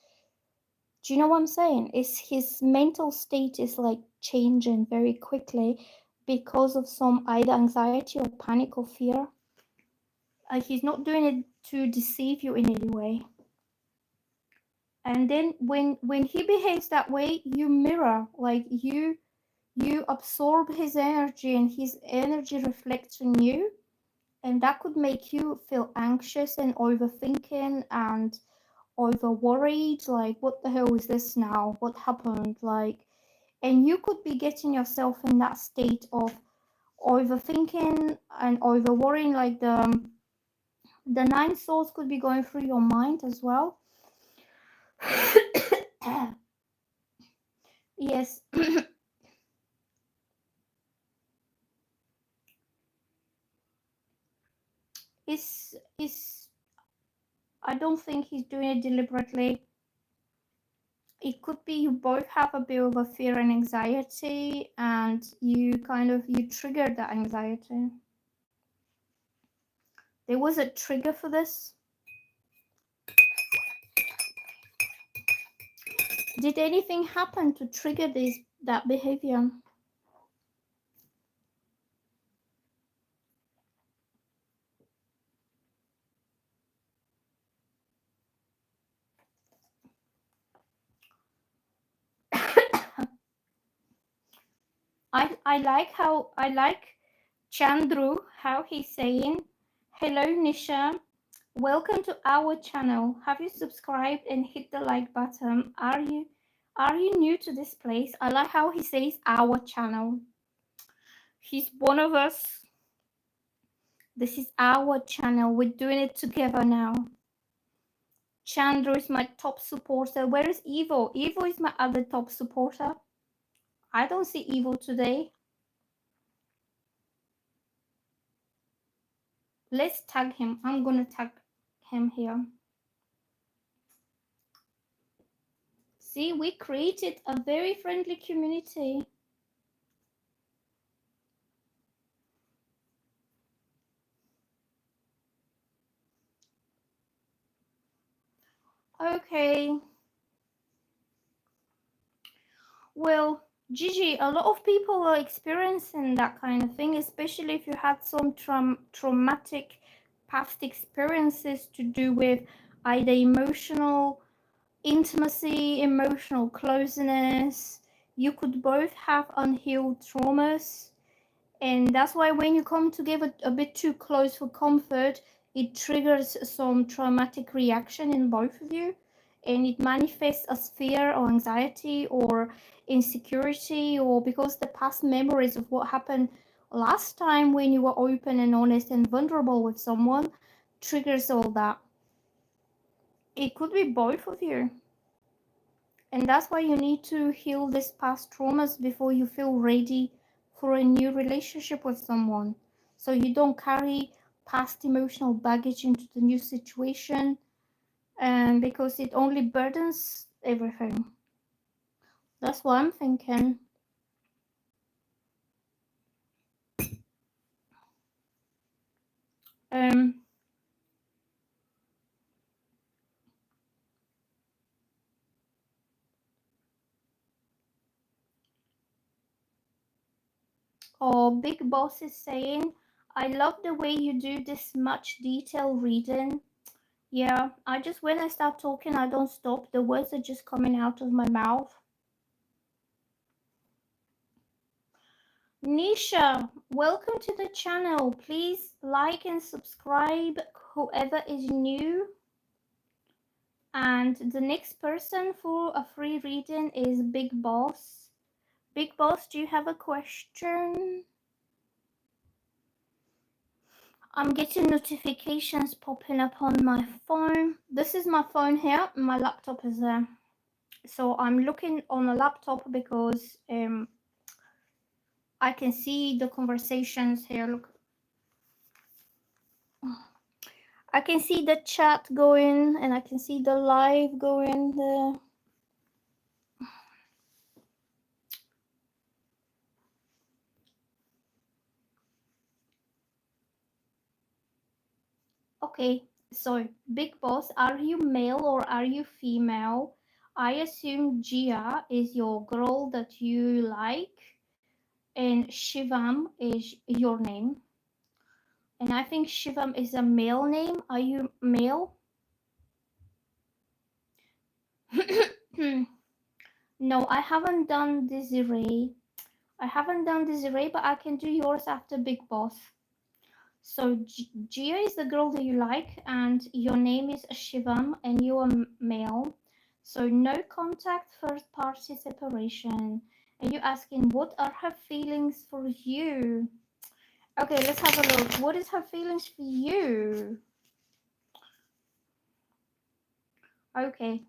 Do you know what I'm saying? Is his mental state is like changing very quickly because of some either anxiety or panic or fear. He's not doing it to deceive you in any way. And then when he behaves that way, you mirror, like you absorb his energy, and his energy reflects on you, and that could make you feel anxious and overthinking and over worried, like what the hell is this now, what happened, like, and you could be getting yourself in that state of overthinking and over worrying, like the nine swords could be going through your mind as well. Yes. is I don't think he's doing it deliberately. It could be you both have a bit of a fear and anxiety, and you trigger that anxiety. There was a trigger for this. Did anything happen to trigger that behavior? I like Chandru, how he's saying, hello Nisha, welcome to our channel. Have you subscribed and hit the like button? Are you new to this place? I like how he says our channel. He's one of us. This is our channel. We're doing it together now. Chandru is my top supporter. Where is Evo? Evo is my other top supporter. I don't see Evo today. Let's tag him. I'm gonna tag him here. See, we created a very friendly community. Okay. Well, Gigi, a lot of people are experiencing that kind of thing, especially if you had some traumatic past experiences to do with either emotional intimacy, emotional closeness. You could both have unhealed traumas, and that's why when you come together a bit too close for comfort, it triggers some traumatic reaction in both of you, and it manifests as fear or anxiety or insecurity, or because the past memories of what happened last time when you were open and honest and vulnerable with someone triggers all that. It could be both of you. And that's why you need to heal these past traumas before you feel ready for a new relationship with someone. So you don't carry past emotional baggage into the new situation, and because it only burdens everything. That's what I'm thinking. Um, Big Boss is saying, I love the way you do this much detail reading. Yeah, when I start talking, I don't stop. The words are just coming out of my mouth. Nisha, welcome to the channel. Please like and subscribe, whoever is new. And the next person for a free reading is Big Boss. Big Boss, do you have a question? I'm getting notifications popping up on my phone. This is my phone here. My laptop is there. So I'm looking on a laptop because I can see the conversations here. Look. I can see the chat going and I can see the live going there. Okay, so Big Boss, are you male or are you female? I assume Gia is your girl that you like, and Shivam is your name. And I think Shivam is a male name. Are you male? No, I haven't done Desiree. I haven't done Desiree, but I can do yours after Big Boss. So Gia is the girl that you like, and your name is Shivam, and you are male. So no contact, first party separation. And you're asking, what are her feelings for you? Okay, let's have a look. What is her feelings for you? Okay.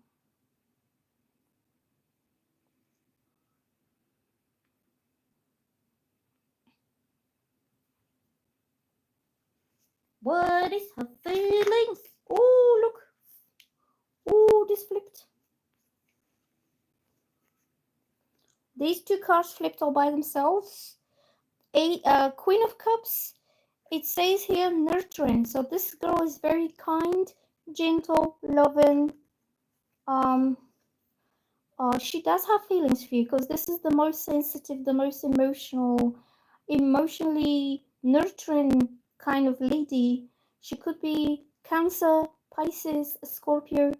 What is her feelings? Oh, look. Oh, this flipped. These two cards flipped all by themselves. Queen of Cups. It says here nurturing. So this girl is very kind, gentle, loving. Um, she does have feelings for you because this is the most sensitive, the most emotionally nurturing kind of lady. She could be Cancer, Pisces, Scorpio,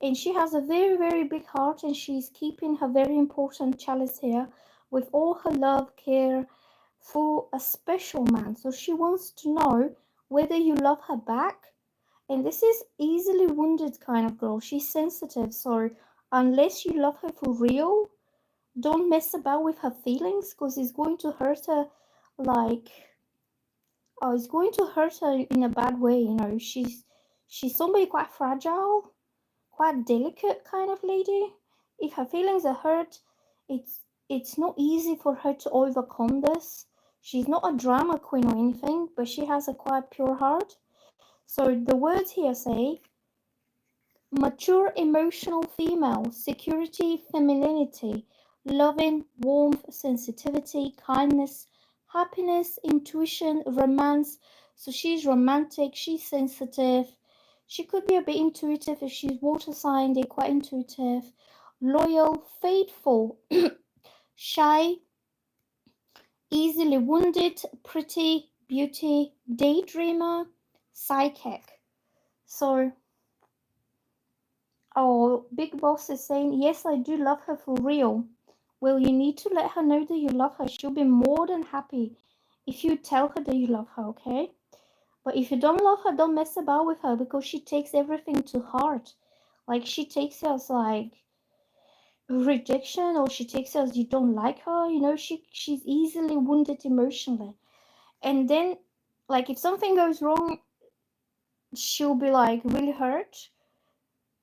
and she has a very, very big heart, and she's keeping her very important chalice here with all her love, care for a special man. So she wants to know whether you love her back. And this is easily wounded kind of girl. She's sensitive. So unless you love her for real, don't mess about with her feelings because it's going to hurt her like it's going to hurt her in a bad way, you know. She's somebody quite fragile, quite delicate kind of lady. If her feelings are hurt, it's not easy for her to overcome this. She's not a drama queen or anything, but she has a quite pure heart. So the words here say mature emotional female, security, femininity, loving, warmth, sensitivity, kindness, happiness, intuition, romance. So she's romantic, she's sensitive. She could be a bit intuitive if she's water sign, they're quite intuitive. Loyal, faithful, shy, easily wounded, pretty, beauty, daydreamer, psychic. So oh, Big Boss is saying, yes, I do love her for real. Well, you need to let her know that you love her. She'll be more than happy if you tell her that you love her, okay? But if you don't love her, don't mess about with her because she takes everything to heart. Like, she takes it as, like, rejection, or she takes it as you don't like her. You know, she's easily wounded emotionally. And then, like, if something goes wrong, she'll be, like, really hurt.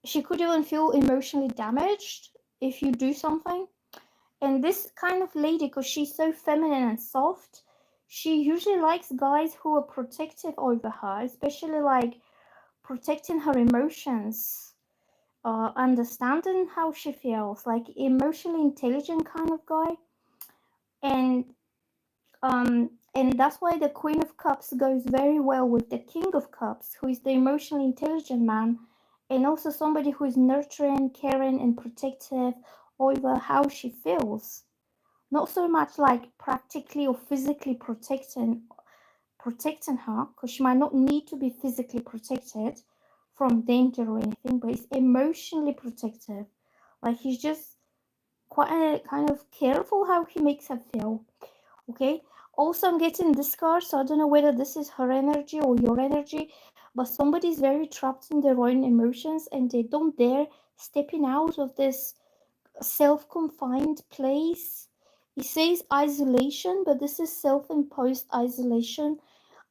She could even feel emotionally damaged if you do something. And this kind of lady, because she's so feminine and soft, she usually likes guys who are protective over her, especially like protecting her emotions, understanding how she feels, like emotionally intelligent kind of guy. And and that's why the Queen of Cups goes very well with the King of Cups, who is the emotionally intelligent man, and also somebody who is nurturing, caring, and protective over how she feels. Not so much like practically or physically protecting her, because she might not need to be physically protected from danger or anything, but it's emotionally protective. Like he's just quite kind of careful how he makes her feel. Okay. Also, I'm getting this card, so I don't know whether this is her energy or your energy, but somebody's very trapped in their own emotions and they don't dare stepping out of this self-confined place. It says isolation, but this is self-imposed isolation.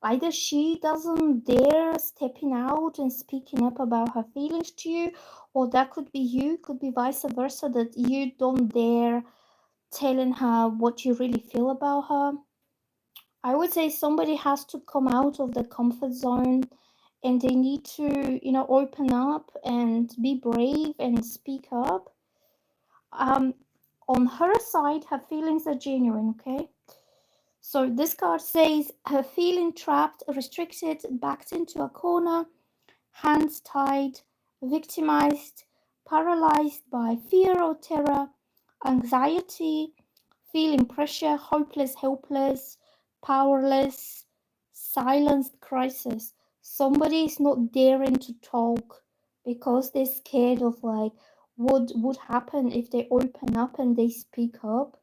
Either she doesn't dare stepping out and speaking up about her feelings to you, or that could be you, could be vice versa, that you don't dare telling her what you really feel about her. I would say somebody has to come out of the comfort zone and they need to, open up and be brave and speak up. Um, on her side, her feelings are genuine, okay? So this card says her feeling trapped, restricted, backed into a corner, hands tied, victimized, paralyzed by fear or terror, anxiety, feeling pressure, hopeless, helpless, powerless, silenced crisis. Somebody is not daring to talk because they're scared of like what would happen if they open up and they speak up.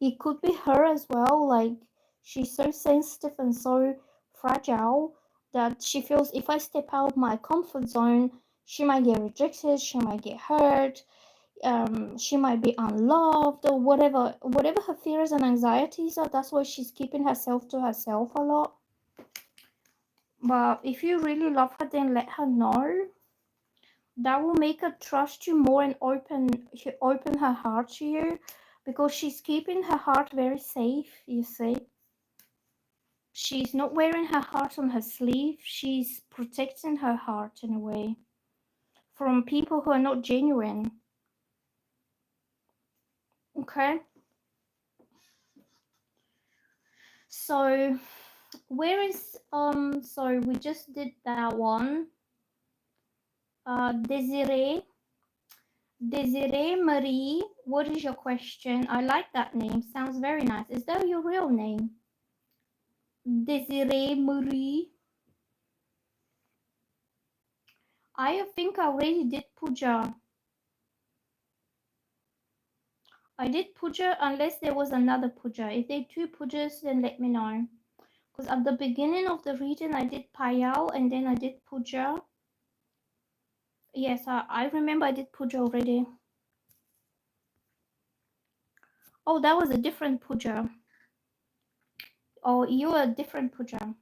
It could be her as well, like she's so sensitive and so fragile that she feels if I step out my comfort zone, she might get rejected, she might get hurt, she might be unloved or whatever her fears and anxieties are. That's why she's keeping herself to herself a lot. But if you really love her, then let her know. That will make her trust you more and open her heart to you, because she's keeping her heart very safe, you see. She's not wearing her heart on her sleeve. She's protecting her heart in a way from people who are not genuine. Okay, so where is so we just did that one. Desiree Marie, what is your question? I like that name, sounds very nice. Is that your real name? Desiree Marie. I think I already did puja. I did puja unless there was another puja. If there are two pujas, then let me know. Because at the beginning of the reading, I did payal and then I did puja. Yes, I remember I did puja already. Oh, that was a different puja. Oh, you're a different puja.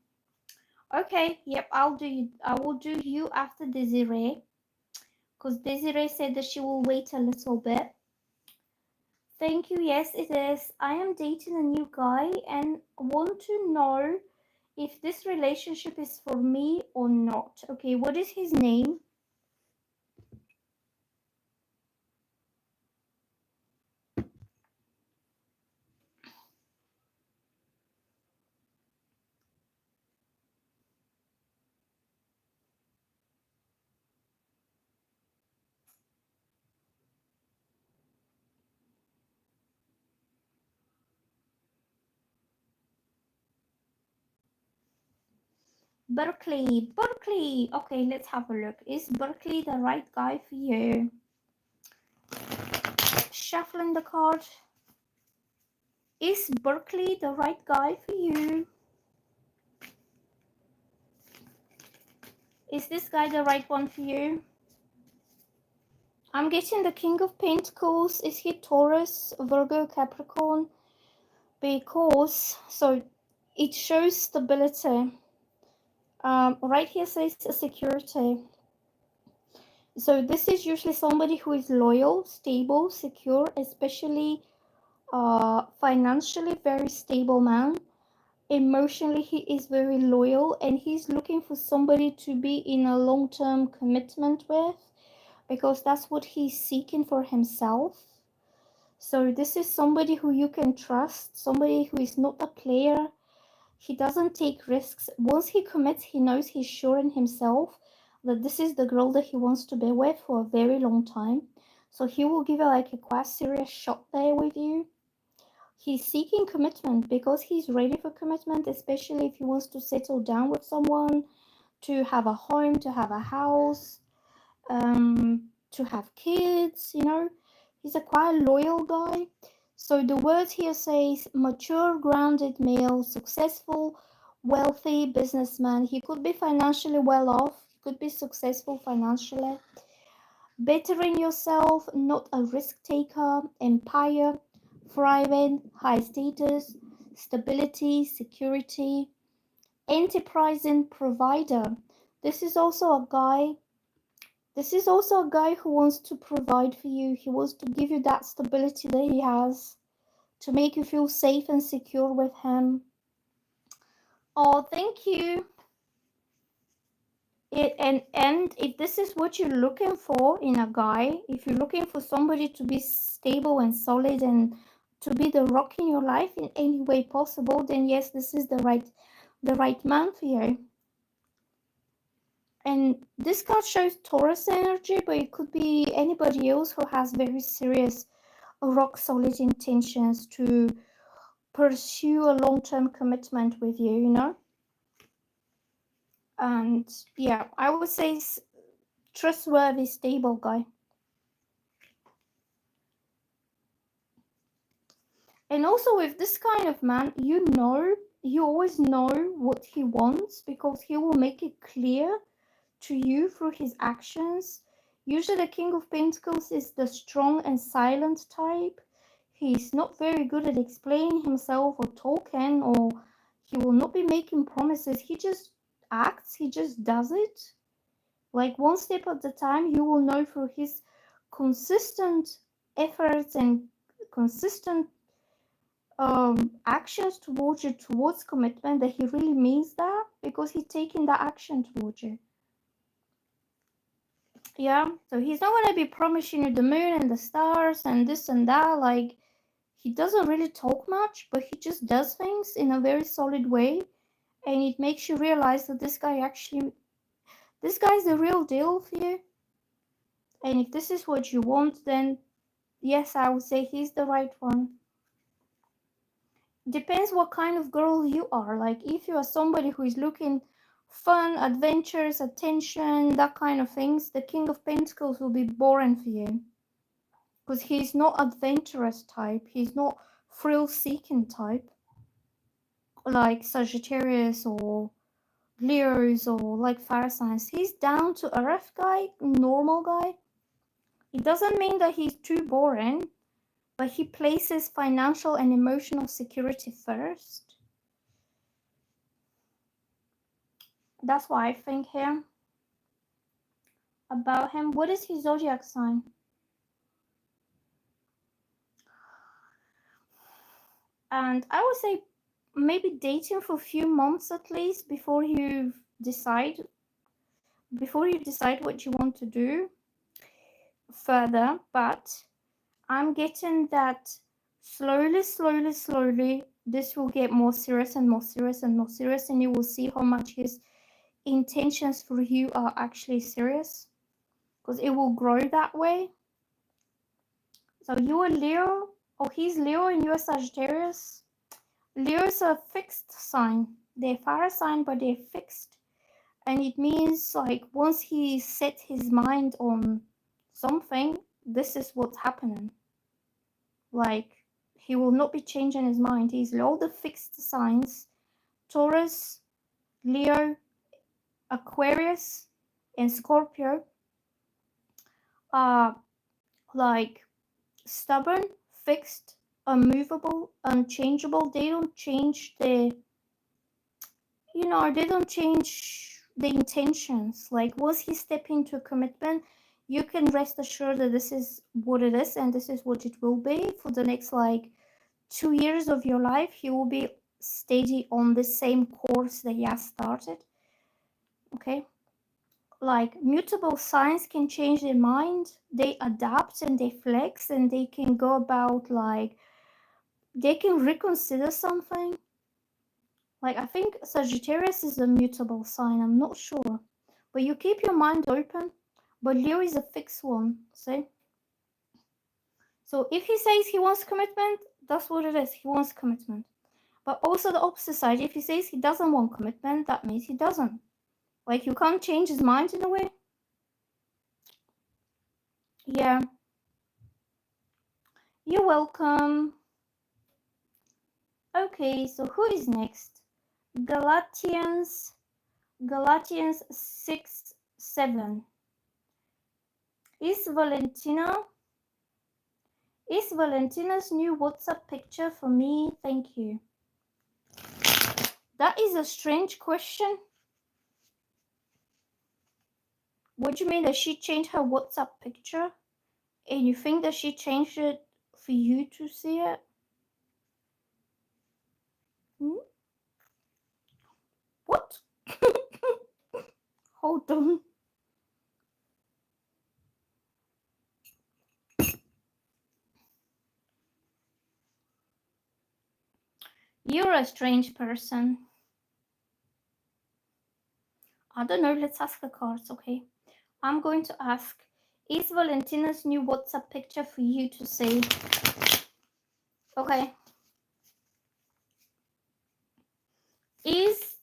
Okay, yep, I will do you after Desiree. Because Desiree said that she will wait a little bit. Thank you. Yes, it is. I am dating a new guy and want to know if this relationship is for me or not. Okay, what is his name? Berkeley. Berkeley. Okay, let's have a look. Is Berkeley the right guy for you? Shuffling the card. Is Berkeley the right guy for you? Is this guy the right one for you? I'm getting the King of Pentacles. Is he Taurus, Virgo, Capricorn? Because, so it shows stability. Right here says security. So this is usually somebody who is loyal, stable, secure, especially financially very stable man. Emotionally, he is very loyal and he's looking for somebody to be in a long-term commitment with, because that's what he's seeking for himself. So this is somebody who you can trust, somebody who is not a player. He doesn't take risks. Once he commits, he knows he's sure in himself that this is the girl that he wants to be with for a very long time. So he will give you like a quite serious shot there with you. He's seeking commitment because he's ready for commitment, especially if he wants to settle down with someone, to have a home, to have a house, to have kids, He's a quite loyal guy. So the words here says mature, grounded male, successful, wealthy businessman. He could be financially well off. He could be successful financially. Bettering yourself, not a risk taker. Empire, thriving, high status, stability, security. Enterprising provider. This is also a guy who wants to provide for you. He wants to give you that stability that he has, to make you feel safe and secure with him. Oh, thank you. And if this is what you're looking for in a guy, if you're looking for somebody to be stable and solid and to be the rock in your life in any way possible, then yes, this is the right man for you. And this card shows Taurus energy, but it could be anybody else who has very serious, rock solid intentions to pursue a long-term commitment with you, you know? And yeah, I would say trustworthy, stable guy. And also with this kind of man, you always know what he wants because he will make it clear to you through his actions. Usually the King of Pentacles is the strong and silent type. He's not very good at explaining himself or talking, or he will not be making promises. He just acts, he just does it. Like one step at a time, you will know through his consistent efforts and consistent actions towards you, towards commitment, that he really means that because he's taking that action towards you. Yeah, so he's not going to be promising you the moon and the stars and this and that. Like, he doesn't really talk much, but he just does things in a very solid way, and it makes you realize that this guy's the real deal for you. And if this is what you want, then yes, I would say he's the right one. Depends what kind of girl you are. Like, if you are somebody who is looking fun, adventures, attention, that kind of things, the King of Pentacles will be boring for you. Because he's not adventurous type. He's not thrill-seeking type. Like Sagittarius or Leos or like fire signs. He's down to earth guy, normal guy. It doesn't mean that he's too boring, but he places financial and emotional security first. That's what I think here about him. What is his zodiac sign? And I would say maybe dating for a few months at least before you decide what you want to do further. But I'm getting that slowly this will get more serious and more serious and more serious, and you will see how much his intentions for you are actually serious, because it will grow that way. So you are Leo, or he's Leo and you're Sagittarius. Leo is a fixed sign. They're fire sign, but they're fixed. And it means like once he set his mind on something, this is what's happening. Like, he will not be changing his mind. He's all the fixed signs. Taurus, Leo, Aquarius, and Scorpio are like stubborn, fixed, unmovable, unchangeable. They don't change they don't change the intentions. Like, once he step into a commitment, you can rest assured that this is what it is and this is what it will be for the next like 2 years of your life. He will be steady on the same course that he has started. Okay, like mutable signs can change their mind, they adapt and they flex, and they can go about like they can reconsider something. Like, I think Sagittarius is a mutable sign, I'm not sure, but you keep your mind open. But Leo is a fixed one, see? So if he says he wants commitment, that's what it is, he wants commitment. But also the opposite side, if he says he doesn't want commitment, that means he doesn't. Like, you can't change his mind in a way. Yeah. You're welcome. Okay, so who is next? Galatians 6:7. Is Valentina's new WhatsApp picture for me? Thank you. That is a strange question. What do you mean that she changed her WhatsApp picture? And you think that she changed it for you to see it? What? Hold on. You're a strange person. I don't know. Let's ask the cards, okay? I'm going to ask, is Valentina's new WhatsApp picture for you to see? Okay. Is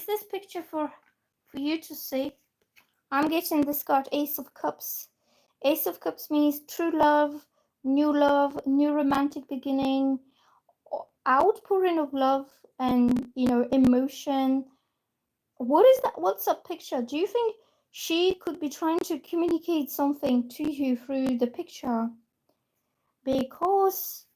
this picture for you to see? I'm getting this card, Ace of Cups. Ace of Cups means true love, new romantic beginning, outpouring of love and, you know, emotion. What is that WhatsApp picture? Do you think she could be trying to communicate something to you through the picture? Because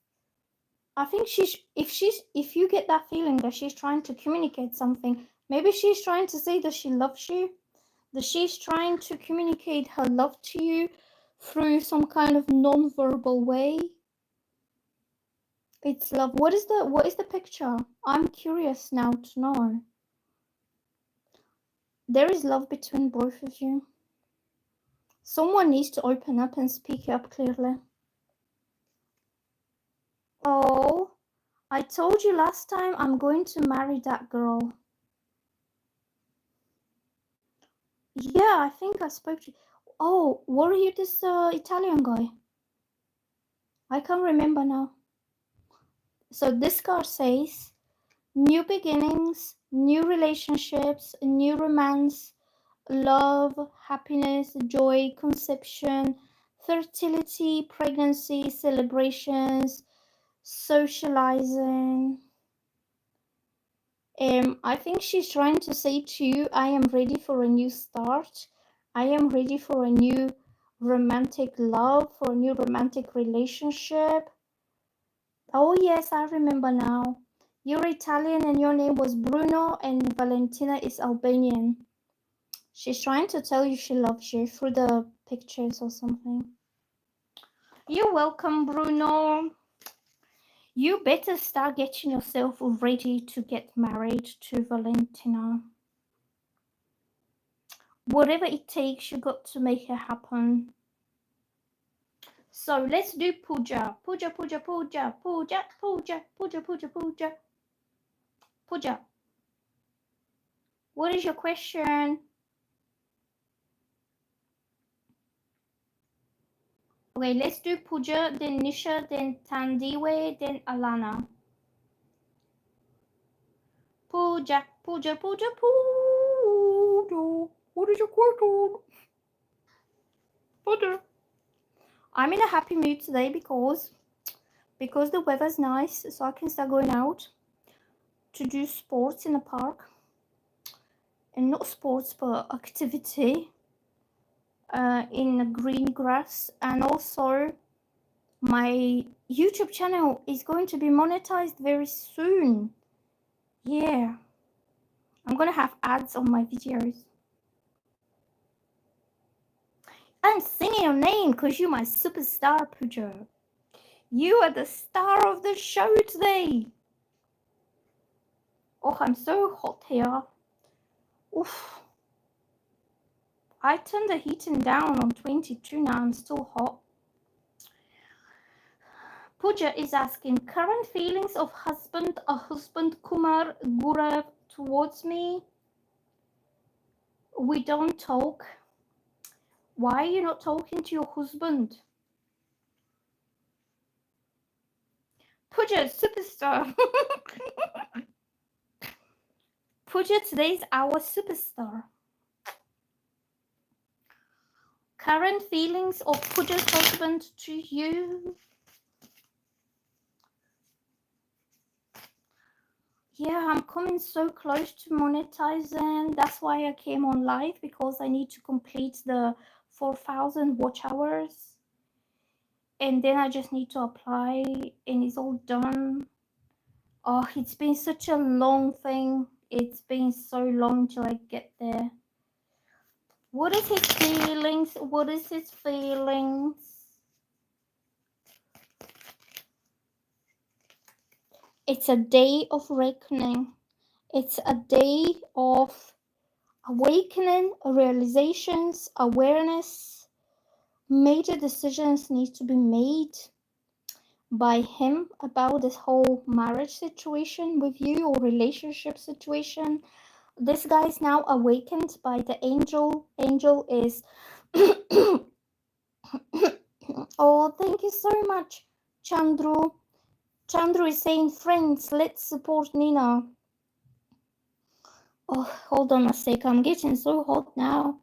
I think if you get that feeling that she's trying to communicate something, maybe she's trying to say that she loves you, that she's trying to communicate her love to you through some kind of non-verbal way. It's love. What is the picture? I'm curious now to know. There is love between both of you. Someone needs to open up and speak up clearly. Oh, I told you last time I'm going to marry that girl. Yeah, I think I spoke to you. Oh, were you this Italian guy? I can't remember now. So this card says, new beginnings, new relationships, new romance, love, happiness, joy, conception, fertility, pregnancy, celebrations, socializing. I think she's trying to say to you, I am ready for a new start. I am ready for a new romantic love, for a new romantic relationship. Oh yes, I remember now. You're Italian and your name was Bruno and Valentina is Albanian. She's trying to tell you she loves you through the pictures or something. You're welcome, Bruno. You better start getting yourself ready to get married to Valentina. Whatever it takes, you got to make it happen. So let's do puja. Puja, puja, puja, puja, puja, puja, puja, puja. Puja. What is your question? Okay, let's do Puja, then Nisha, then Tandiwe, then Alana. Puja, Puja, Puja, Puja. What is your question? Puja. I'm in a happy mood today because the weather's nice, so I can start going out to do sports in the park. And not sports, but activity in green grass. And also my YouTube channel is going to be monetized very soon. Yeah, I'm gonna have ads on my videos. I'm singing your name because you're my superstar, Puja. You are the star of the show today. Oh, I'm so hot here. Oof. I turned the heating down on 22 now. I'm still hot. Puja is asking, current feelings of husband Kumar Gurav towards me. We don't talk. Why are you not talking to your husband? Puja, superstar. Puja, today's our superstar. Current feelings of Puja's husband to you. Yeah, I'm coming so close to monetizing. That's why I came on live, because I need to complete the 4,000 watch hours. And then I just need to apply and it's all done. Oh, it's been such a long thing. It's been so long till I get there. What is his feelings? What is his feelings? It's a day of reckoning. It's a day of awakening, realizations, awareness. Major decisions need to be made by him about this whole marriage situation with you or relationship situation. This guy is now awakened by the angel. Angel is oh, thank you so much, Chandru. Chandru is saying, friends, let's support Nina. Oh, hold on a sec. I'm getting so hot now.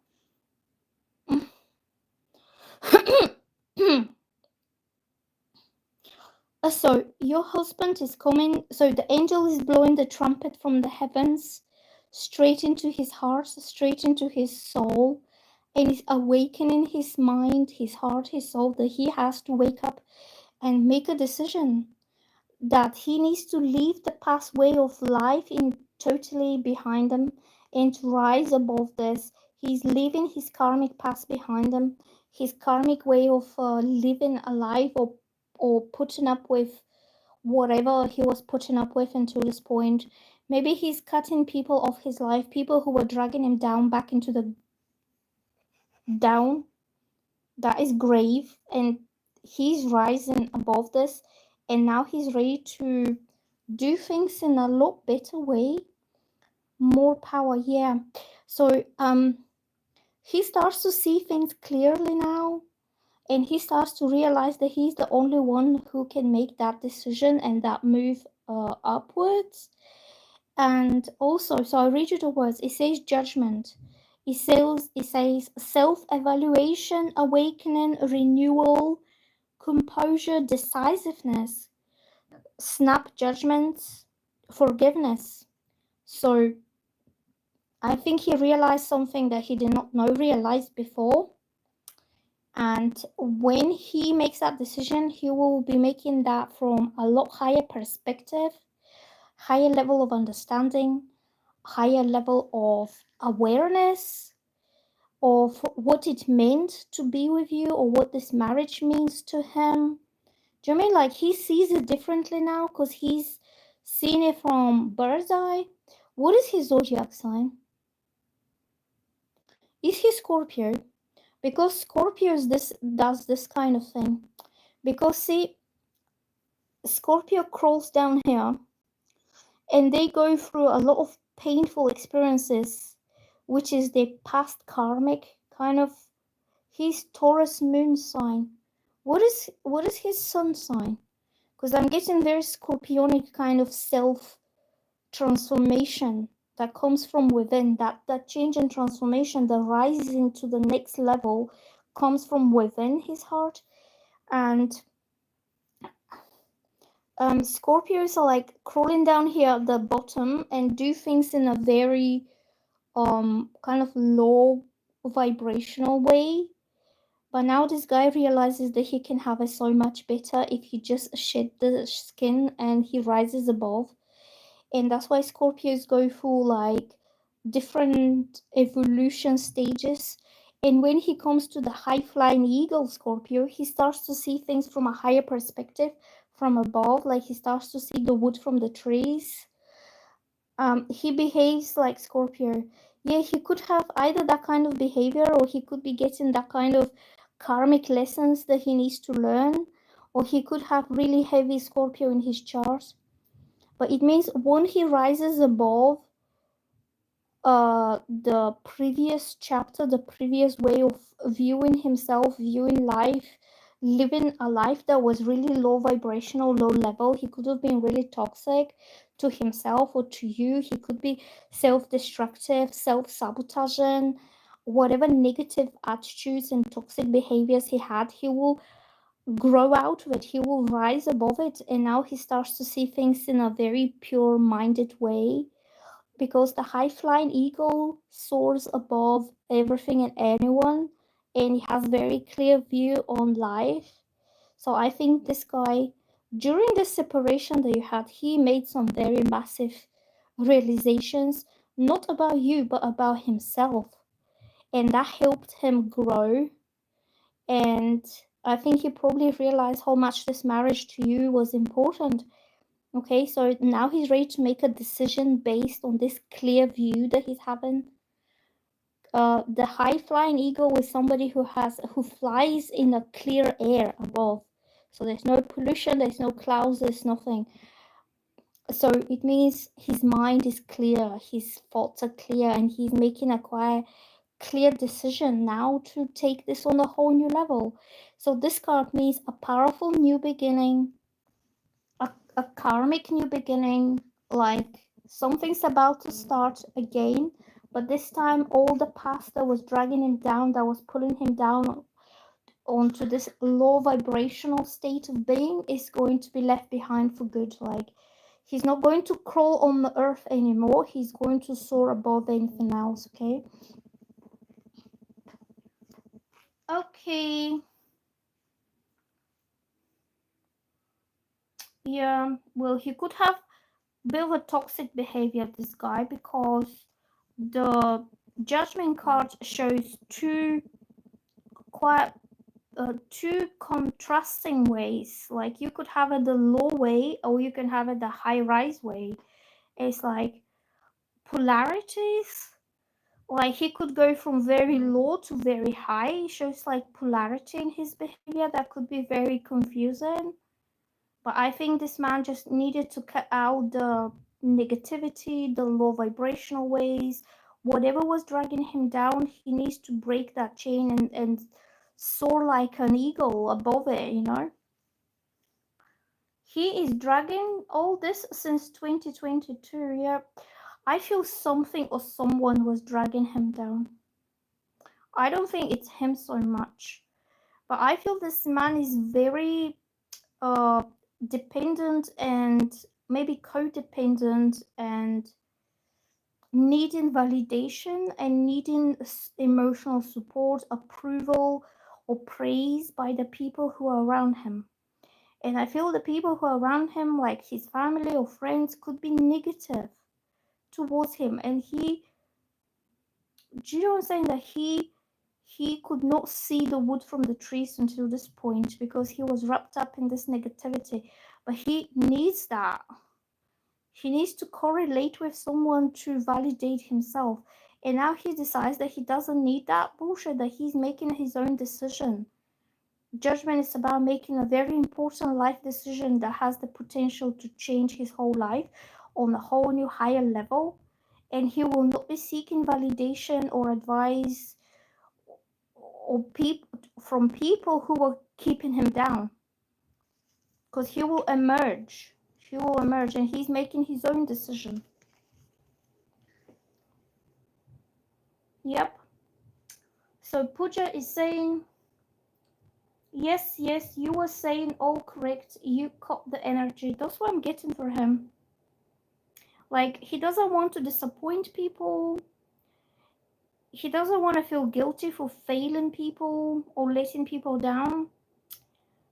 So your husband is coming. So the angel is blowing the trumpet from the heavens straight into his heart, straight into his soul, and is awakening his mind, his heart, his soul, that he has to wake up and make a decision, that he needs to leave the past way of life in totally behind him and to rise above this. He's leaving his karmic past behind him, his karmic way of living a life, or putting up with whatever he was putting up with until this point. Maybe he's cutting people off his life, people who were dragging him down back into the down. That is grave, and he's rising above this, and now he's ready to do things in a lot better way, more power. Yeah, so he starts to see things clearly now, and he starts to realize that he's the only one who can make that decision and that move upwards. And also, so I read you the words. It says judgment. It says self-evaluation, awakening, renewal, composure, decisiveness, snap judgments, forgiveness. So I think he realized something that he did not know realized before. And when he makes that decision, he will be making that from a lot higher perspective, higher level of understanding, higher level of awareness of what it meant to be with you, or what this marriage means to him. Do you mean like he sees it differently now because he's seen it from bird's eye? What is his zodiac sign? Is he Scorpio? Because Scorpios does this kind of thing. Because see, Scorpio crawls down here and they go through a lot of painful experiences, which is their past karmic kind of. He's Taurus moon sign. What is his sun sign? Because I'm getting very scorpionic kind of self transformation that comes from within. That change and transformation, the rising to the next level, comes from within his heart. And Scorpios are like crawling down here at the bottom and do things in a very kind of low vibrational way. But now this guy realizes that he can have it so much better if he just shed the skin and he rises above. And that's why Scorpios go through like different evolution stages. And when he comes to the high flying eagle Scorpio, he starts to see things from a higher perspective, from above. Like he starts to see the wood from the trees. He behaves like Scorpio. Yeah, he could have either that kind of behavior, or he could be getting that kind of karmic lessons that he needs to learn, or he could have really heavy Scorpio in his chart. But it means when he rises above the previous chapter, the previous way of viewing himself, viewing life, living a life that was really low vibrational, low level. He could have been really toxic to himself or to you. He could be self-destructive, self-sabotaging, whatever negative attitudes and toxic behaviors he had. He will grow out of it, he will rise above it, and now he starts to see things in a very pure minded way, because the high flying eagle soars above everything and anyone, and he has very clear view on life. So I think this guy, during the separation that you had, he made some very massive realizations, not about you but about himself, and that helped him grow. And I think he probably realized how much this marriage to you was important. Okay, so now he's ready to make a decision based on this clear view that he's having. The high flying eagle is somebody who flies in a clear air above. So there's no pollution, there's no clouds, there's nothing. So it means his mind is clear, his thoughts are clear, and he's making a quite clear decision now to take this on a whole new level. So this card means a powerful new beginning, a karmic new beginning, like something's about to start again, but this time all the past that was dragging him down, that was pulling him down onto this low vibrational state of being, is going to be left behind for good. Like, he's not going to crawl on the earth anymore, he's going to soar above anything else. Okay. Yeah, well, he could have bit of a toxic behavior, this guy, because the judgment card shows quite two contrasting ways. Like, you could have it the low way or you can have it the high rise way. It's like polarities. Like, he could go from very low to very high. It shows like polarity in his behavior that could be very confusing. But I think this man just needed to cut out the negativity, the low vibrational ways, whatever was dragging him down. He needs to break that chain and soar like an eagle above it, you know? He is dragging all this since 2022. Yeah, I feel something or someone was dragging him down. I don't think it's him so much, but I feel this man is very uh dependent and maybe codependent and needing validation and needing emotional support, approval, or praise by the people who are around him. And I feel the people who are around him, like his family or friends, could be negative towards him. And do you know what I'm saying? That he could not see the wood from the trees until this point because he was wrapped up in this negativity. But he needs that. He needs to correlate with someone to validate himself. And now he decides that he doesn't need that bullshit, that he's making his own decision. Judgment is about making a very important life decision that has the potential to change his whole life on a whole new higher level. And he will not be seeking validation or advice or from people who are keeping him down, because he will emerge. He will emerge, and he's making his own decision. Yep. So Pooja is saying, yes, you were saying all correct. You caught the energy. That's what I'm getting for him. Like, he doesn't want to disappoint people. He doesn't want to feel guilty for failing people or letting people down.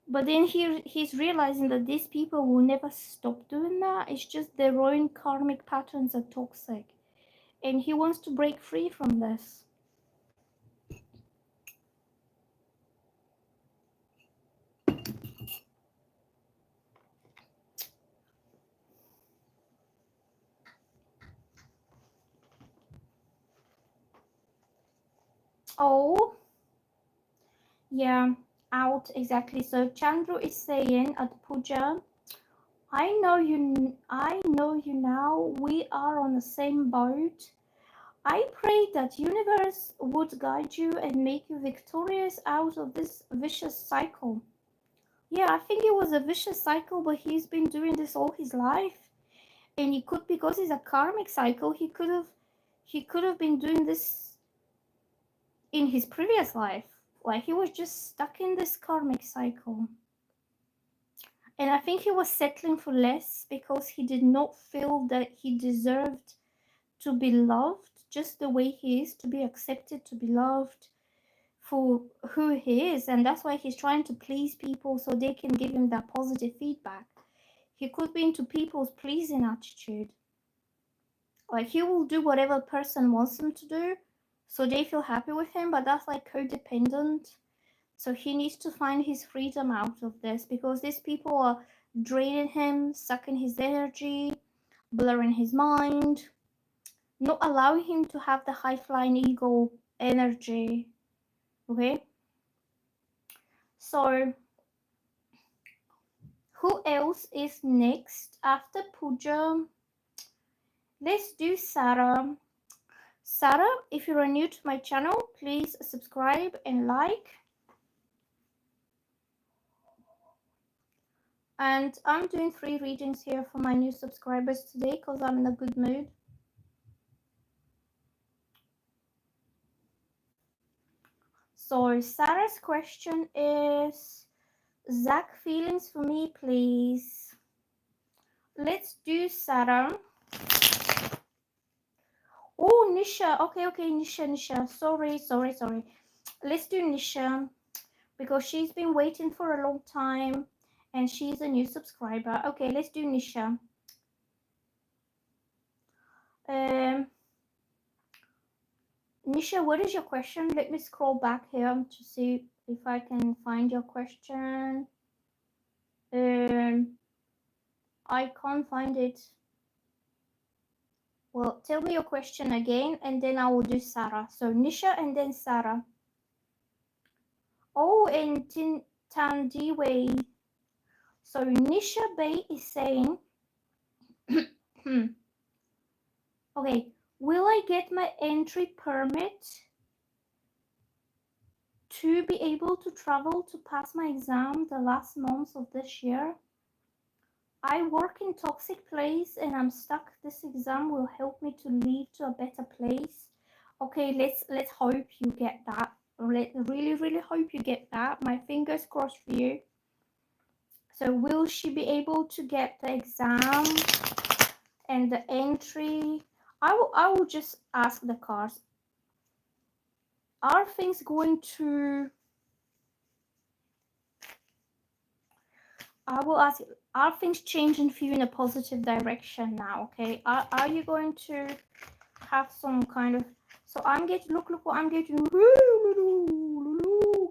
But then he's realizing that these people will never stop doing that. It's just their own karmic patterns are toxic. And he wants to break free from this. Oh, yeah, out, exactly. So Chandru is saying at Puja, I know you now. We are on the same boat. I pray that universe would guide you and make you victorious out of this vicious cycle. Yeah, I think it was a vicious cycle, but he's been doing this all his life. And he could, because it's a karmic cycle, he could have been doing this in his previous life. Like, he was just stuck in this karmic cycle. And I think he was settling for less because he did not feel that he deserved to be loved just the way he is, to be accepted, to be loved for who he is. And that's why he's trying to please people so they can give him that positive feedback. He could be into people's pleasing attitude. Like, he will do whatever person wants him to do so they feel happy with him, but that's like codependent. So he needs to find his freedom out of this, because these people are draining him, sucking his energy, blurring his mind, not allowing him to have the high flying ego energy. Okay, so who else is next after Pooja? Let's do Sarah. Sarah, if you are new to my channel, please subscribe and like. And I'm doing 3 readings here for my new subscribers today because I'm in a good mood. So Sarah's question is, Zach, feelings for me, please. Let's do Sarah. Oh, Nisha. Okay, Nisha. Sorry. Let's do Nisha because she's been waiting for a long time and she's a new subscriber. Okay, let's do Nisha. Nisha, what is your question? Let me scroll back here to see if I can find your question. I can't find it. Well, tell me your question again, and then I will do Sarah. So Nisha and then Sarah. Oh, and Tandiwe. So Nisha Bay is saying, okay, will I get my entry permit to be able to travel to pass my exam the last month of this year? I work in toxic place and I'm stuck. This exam will help me to leave to a better place. Okay, let's hope you get that. Really hope you get that. My fingers crossed for you. So will she be able to get the exam and the entry? I will just ask the cards. Are things going to... I will ask, are things changing for you in a positive direction now? Okay, are you going to have some kind of... So I'm getting, look what I'm getting.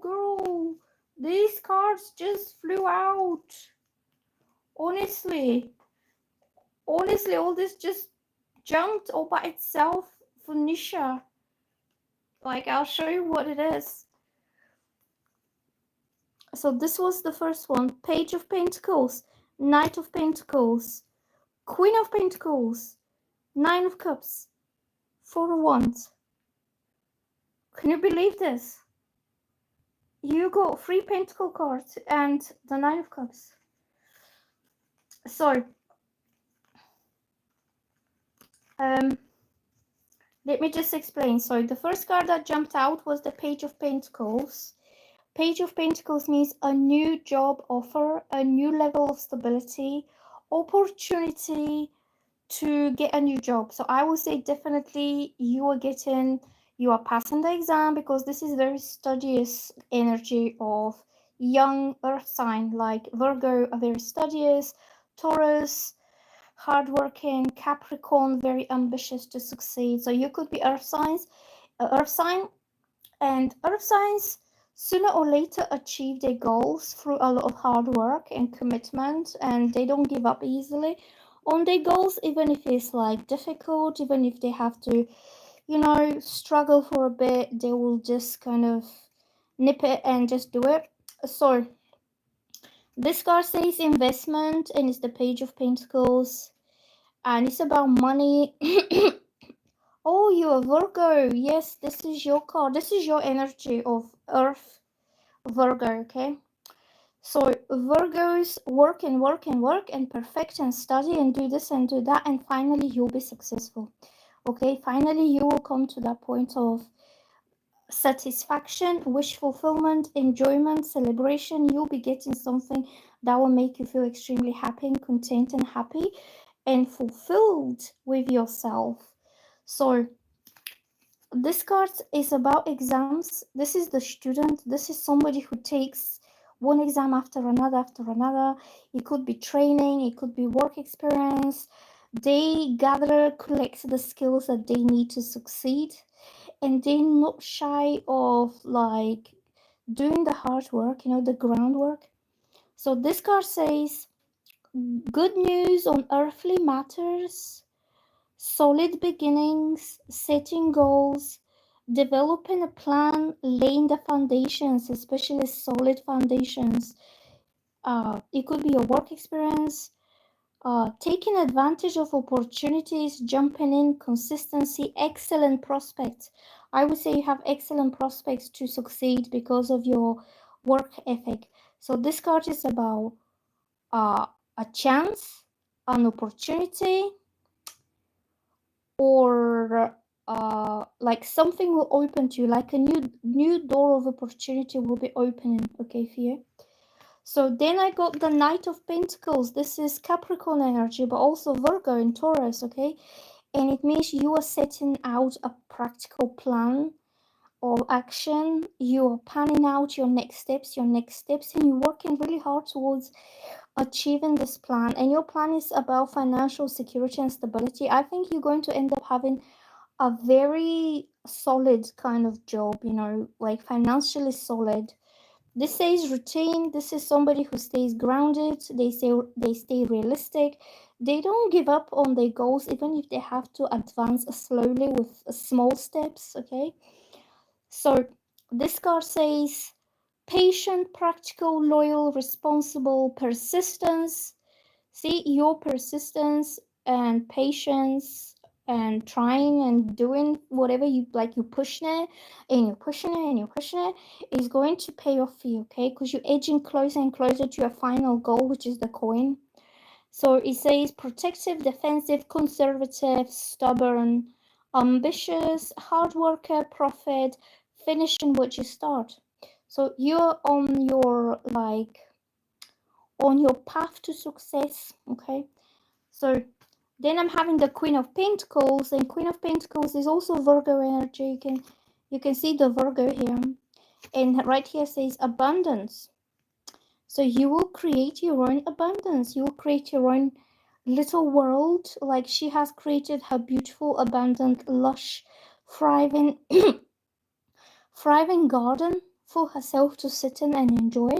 Girl, these cards just flew out. Honestly, all this just jumped all by itself for Nisha. Like, I'll show you what it is. So this was the first one. Page of Pentacles, Knight of Pentacles, Queen of Pentacles, Nine of Cups, Four of Wands. Can you believe this? You got 3 Pentacle cards and the Nine of Cups. So, let me just explain. So the first card that jumped out was the Page of Pentacles. Page of Pentacles means a new job offer, a new level of stability, opportunity to get a new job. So I would say definitely you are passing the exam because this is very studious energy of young earth sign like Virgo, are very studious, Taurus, hardworking, Capricorn, very ambitious to succeed. So you could be earth sign, and earth signs sooner or later achieve their goals through a lot of hard work and commitment, and they don't give up easily on their goals, even if it's like difficult, even if they have to, you know, struggle for a bit, they will just kind of nip it and just do it. So this card says investment and it's the Page of Pentacles and it's about money. Oh, you're a Virgo. Yes, this is your card. This is your energy of Earth, Virgo, okay? So Virgos work and perfect and study and do this and do that, and finally you'll be successful. Okay, finally you will come to that point of satisfaction, wish fulfillment, enjoyment, celebration. You'll be getting something that will make you feel extremely happy and content and happy and fulfilled with yourself. So this card is about exams. This is the student. This is somebody who takes one exam after another. It could be training, it could be work experience. They gather, collect the skills that they need to succeed, and they're not shy of like doing the hard work, you know, the groundwork. So this card says good news on earthly matters, solid beginnings, setting goals, developing a plan, laying the foundations, especially solid foundations. It could be a work experience, taking advantage of opportunities, jumping in, consistency, excellent prospects. I would say you have excellent prospects to succeed because of your work ethic. So this card is about uh, a chance, an opportunity, or like something will open to you, like a new door of opportunity will be opening, okay, for you. So then I got the Knight of Pentacles. This is Capricorn energy, but also Virgo and Taurus, okay? And it means you are setting out a practical plan of action. You are planning out your next steps, and you're working really hard towards achieving this plan. And your plan is about financial security and stability. I think you're going to end up having a very solid kind of job, you know, like financially solid. This says routine. This is somebody who stays grounded. They stay realistic. They don't give up on their goals even if they have to advance slowly with small steps, okay? So this card says patient, practical, loyal, responsible, persistence. See, your persistence and patience and trying and doing whatever you like, you pushing it and you're pushing it and you're pushing it is going to pay off for you, okay? Because you're edging closer and closer to your final goal, which is the coin. So it says protective, defensive, conservative, stubborn, ambitious, hard worker, prophet, finishing what you start. So you're on your on your path to success, okay? So then I'm having the Queen of Pentacles, and Queen of Pentacles is also Virgo energy. You can see the Virgo here, and right here says abundance. So you will create your own abundance. You will create your own little world, like she has created her beautiful, abundant, lush, thriving, thriving garden for herself to sit in and enjoy.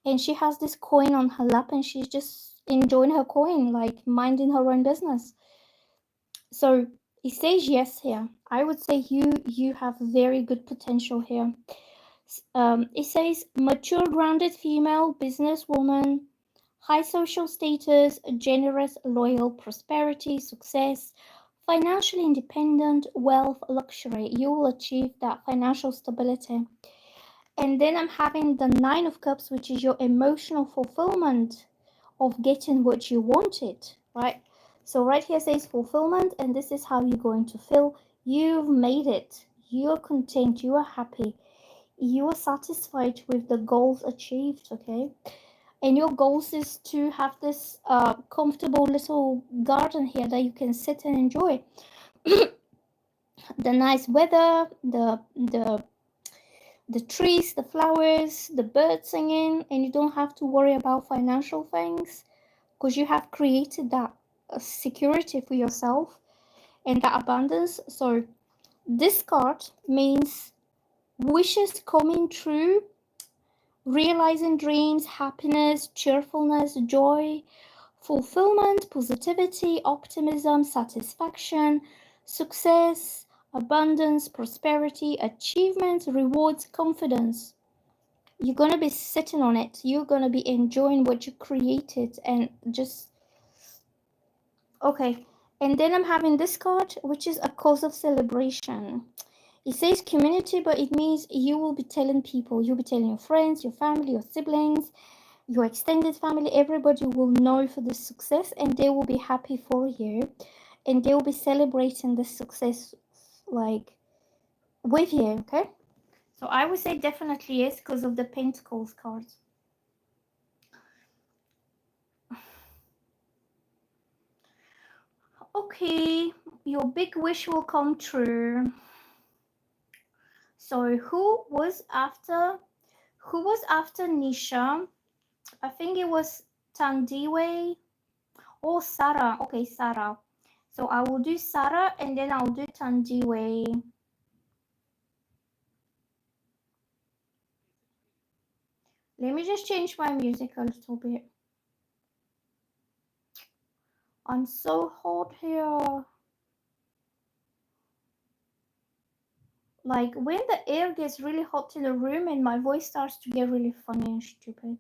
And she has this coin on her lap, and she's just enjoying her coin, like minding her own business. So it says yes here. I would say you have very good potential here. It says mature, grounded female businesswoman, high social status, generous, loyal, prosperity, success, financially independent, wealth, luxury. You will achieve that financial stability. And then I'm having the Nine of Cups, which is your emotional fulfillment of getting what you wanted, right? So right here says fulfillment, and this is how you're going to feel. You've made it. You're content. You are happy. You are satisfied with the goals achieved, okay? And your goals is to have this comfortable little garden here that you can sit and enjoy. The nice weather, the trees, the flowers, the birds singing, and you don't have to worry about financial things because you have created that security for yourself and that abundance. So this card means wishes coming true, realizing dreams, happiness, cheerfulness, joy, fulfillment, positivity, optimism, satisfaction, success, abundance, prosperity, achievement, rewards, confidence. You're going to be sitting on it. You're going to be enjoying what you created and just okay. And then I'm having this card, which is a cause of celebration. It says community, but it means you will be telling people, you'll be telling your friends, your family, your siblings, your extended family, everybody will know for the success and they will be happy for you and they will be celebrating the success like with you, okay? So I would say definitely yes because of the Pentacles cards. Okay, your big wish will come true. So who was after Nisha? I think it was Tandiwe or Sarah. Okay, Sarah. So I will do Sarah and then I'll do Tandiwe. Let me just change my music a little bit. I'm so hot here. Like when the air gets really hot in the room and my voice starts to get really funny and stupid.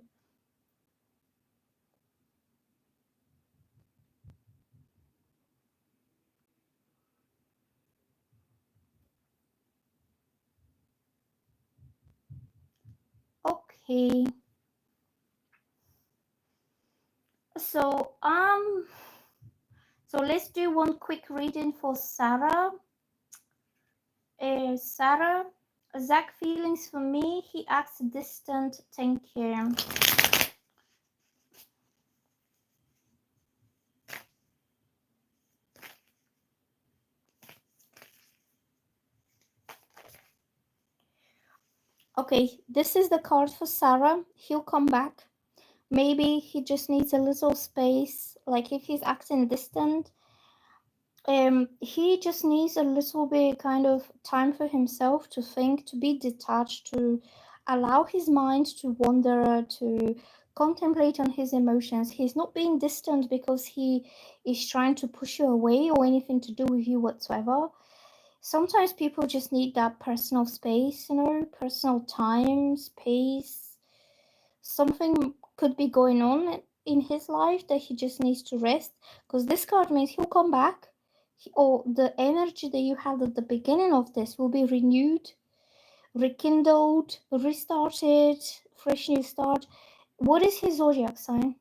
Okay. So so let's do one quick reading for Sarah. Sarah, Zach feelings for me. He acts distant. Thank you. Okay, this is the card for Sarah. He'll come back. Maybe he just needs a little space. Like if he's acting distant, he just needs a little bit kind of time for himself to think, to be detached, to allow his mind to wander, to contemplate on his emotions. He's not being distant because he is trying to push you away or anything to do with you whatsoever. Sometimes people just need that personal space, personal time, space. Something could be going on in his life that he just needs to rest, because this card means he'll come back, or the energy that you had at the beginning of this will be renewed, rekindled, restarted, fresh new start. What is his zodiac sign?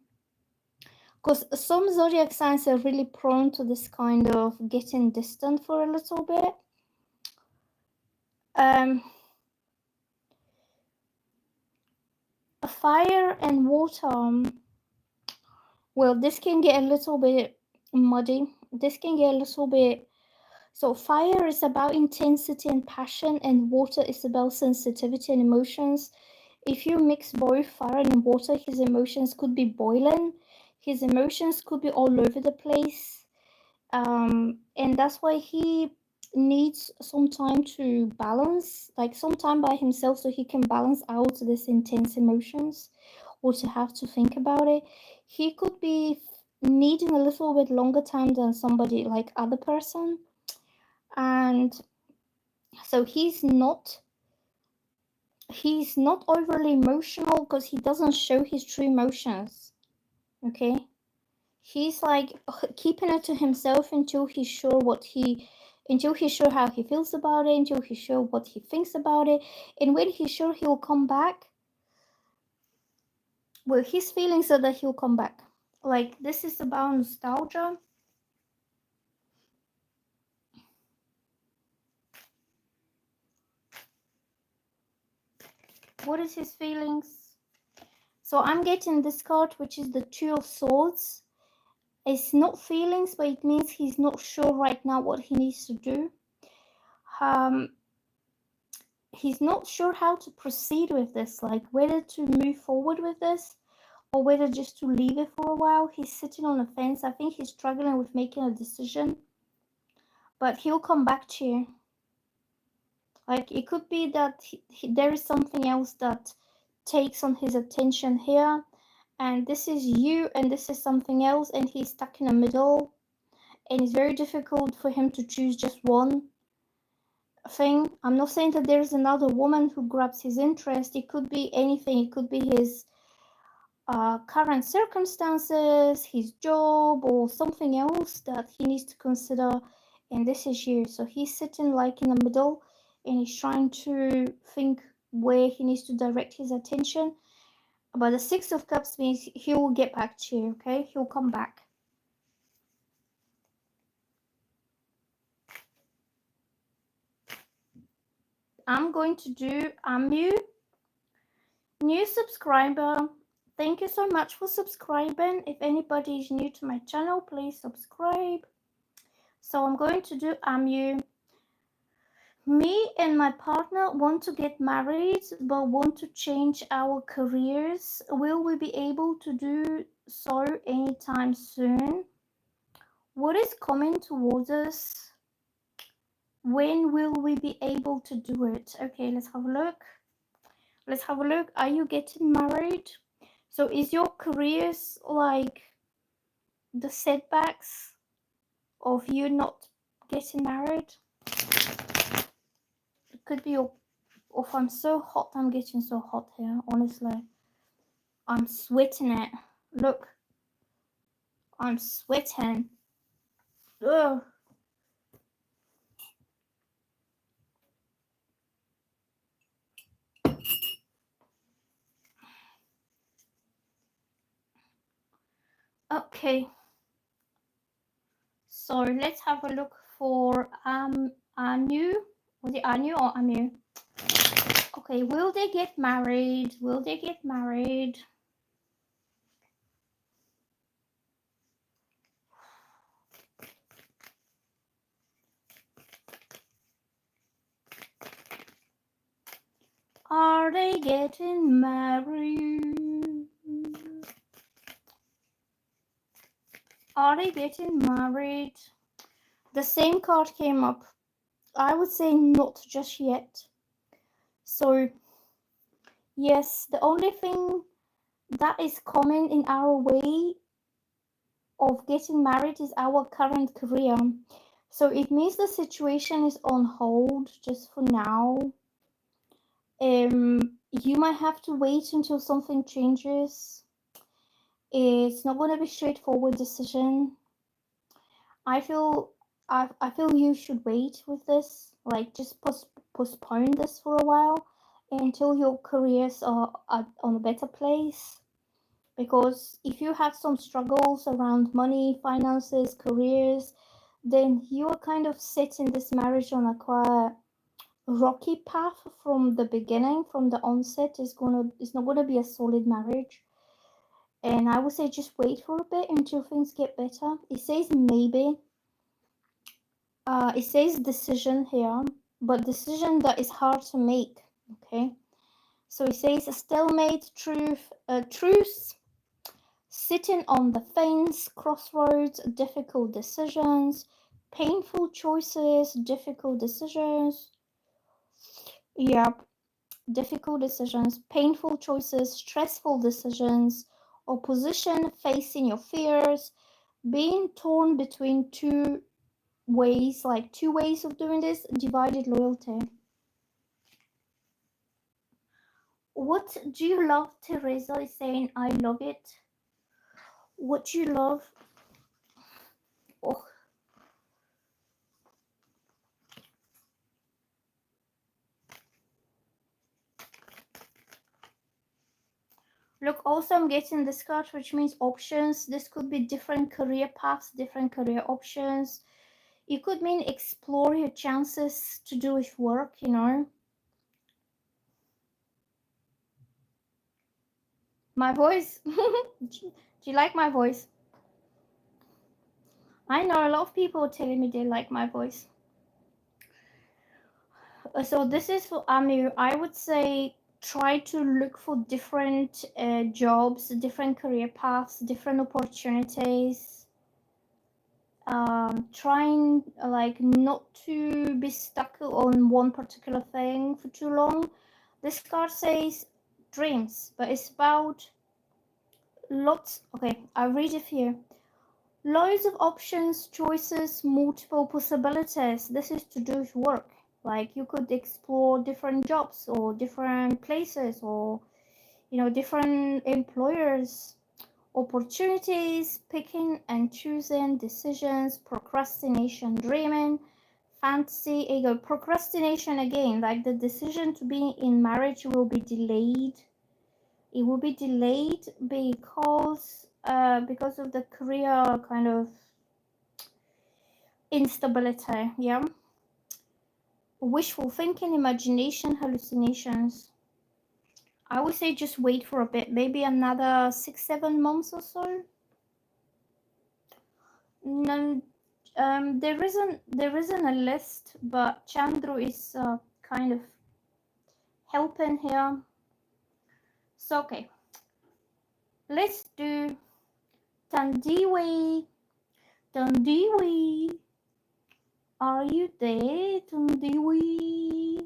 Because some zodiac signs are really prone to this kind of getting distant for a little bit. Fire and water. Well, this can get a little bit muddy. This can get a little bit. So, fire is about intensity and passion, and water is about sensitivity and emotions. If you mix both fire and water, his emotions could be boiling. His emotions could be all over the place. And that's why he needs some time to balance, like some time by himself, so he can balance out this intense emotions, or to have to think about it. He could be needing a little bit longer time than somebody like other person, and so he's not overly emotional because he doesn't show his true emotions. Okay, he's like keeping it to himself until he's sure how he feels about it, until he's sure what he thinks about it. And when he's sure he'll come back, well, his feelings are that he'll come back. Like, this is about nostalgia. What is his feelings? So I'm getting this card, which is the Two of Swords. It's not feelings, but it means he's not sure right now what he needs to do. He's not sure how to proceed with this, like whether to move forward with this or whether just to leave it for a while. He's sitting on the fence. I think he's struggling with making a decision, but he'll come back to you. Like, it could be that there is something else that takes on his attention here, and this is you and this is something else, and he's stuck in the middle, and it's very difficult for him to choose just one thing. I'm not saying that there's another woman who grabs his interest. It could be anything. It could be his current circumstances, his job, or something else that he needs to consider. And this is you. So he's sitting like in the middle, and he's trying to think where he needs to direct his attention. But the Six of Cups means he will get back to you. Okay, he'll come back. I'm going to do new subscriber. Thank you so much for subscribing. If anybody is new to my channel, please subscribe. So I'm going to do me and my partner want to get married but want to change our careers. Will we be able to do so anytime soon? What is coming towards us? When will we be able to do it? Okay, let's have a look. Are you getting married? So is your careers like the setbacks of you not getting married. It could be, oh, I'm so hot, I'm getting so hot here, honestly. I'm sweating it. Look, I'm sweating. Ugh. Okay, so let's have a look for Anu. Was it Anu or Anu? Okay, will they get married? Will they get married? Are they getting married? Are they getting married? The same card came up. I would say not just yet. So, yes, the only thing that is coming in our way of getting married is our current career. So it means the situation is on hold just for now. You might have to wait until something changes. It's not going to be a straightforward decision. I feel you should wait with this. Like, just postpone this for a while until your careers are on a better place. Because if you have some struggles around money, finances, careers, then you are kind of setting this marriage on a quite rocky path from the beginning, from the onset. It's not gonna be a solid marriage. And I would say just wait for a bit until things get better. It says maybe. It says decision here, but decision that is hard to make. Okay. So it says a stalemate, truce, sitting on the fence, crossroads, difficult decisions, painful choices, difficult decisions. Yep, difficult decisions, painful choices, stressful decisions, opposition, facing your fears, being torn between two ways, like two ways of doing this, divided loyalty. What do you love? Teresa is saying, I love it. What do you love? Oh. Look, also I'm getting this card, which means options. This could be different career paths, different career options. It could mean explore your chances to do with work, you know. My voice. Do you like my voice? I know a lot of people telling me they like my voice. So this is for Amir. I would say try to look for different jobs, different career paths, different opportunities. Trying like not to be stuck on one particular thing for too long. This card says dreams, but it's about lots. Okay, I'll read it here. Loads of options, choices, multiple possibilities. This is to do with work. Like you could explore different jobs or different places or, you know, different employers, opportunities, picking and choosing, decisions, procrastination, dreaming, fantasy, ego. Procrastination again, like the decision to be in marriage will be delayed. It will be delayed because of the career kind of instability. Yeah. Wishful thinking, imagination, hallucinations. I would say just wait for a bit, maybe another 6-7 months or so. No, there isn't a list, but Chandru is kind of helping here. So okay, let's do Tandiwi. Tandiwi, are you there, Tandiwi?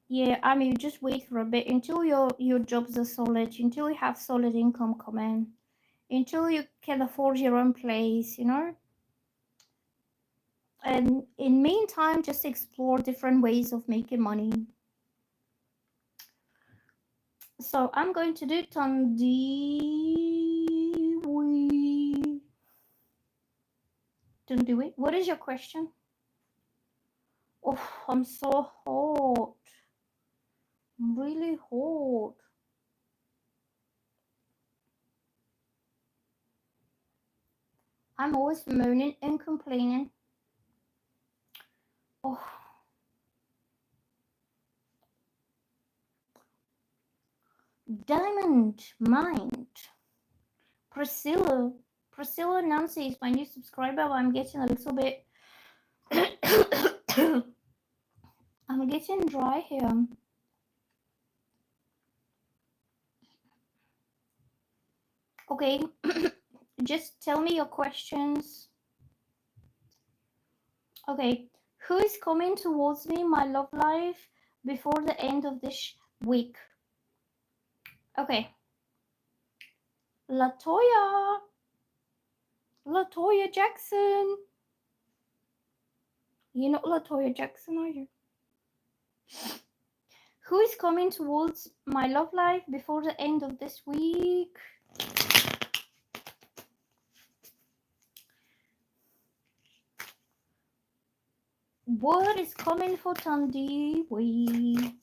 Yeah, I mean, just wait for a bit until your jobs are solid, until you have solid income coming. until you can afford your own place, you know? And in meantime, just explore different ways of making money. So I'm going to do Tandiwi. Tandiwi. What is your question? Oh, I'm so hot. I'm really hot. I'm always moaning and complaining. Oh. Diamond Mind. Priscilla. Priscilla Nancy is my new subscriber. I'm getting a little bit I'm getting dry here. Okay. Just tell me your questions. Okay. Who is coming towards me, my love life, before the end of this week? Okay. Latoya. Latoya Jackson. You're not Latoya Jackson, are you? Who is coming towards my love life before the end of this week? What is coming for Tandiwi?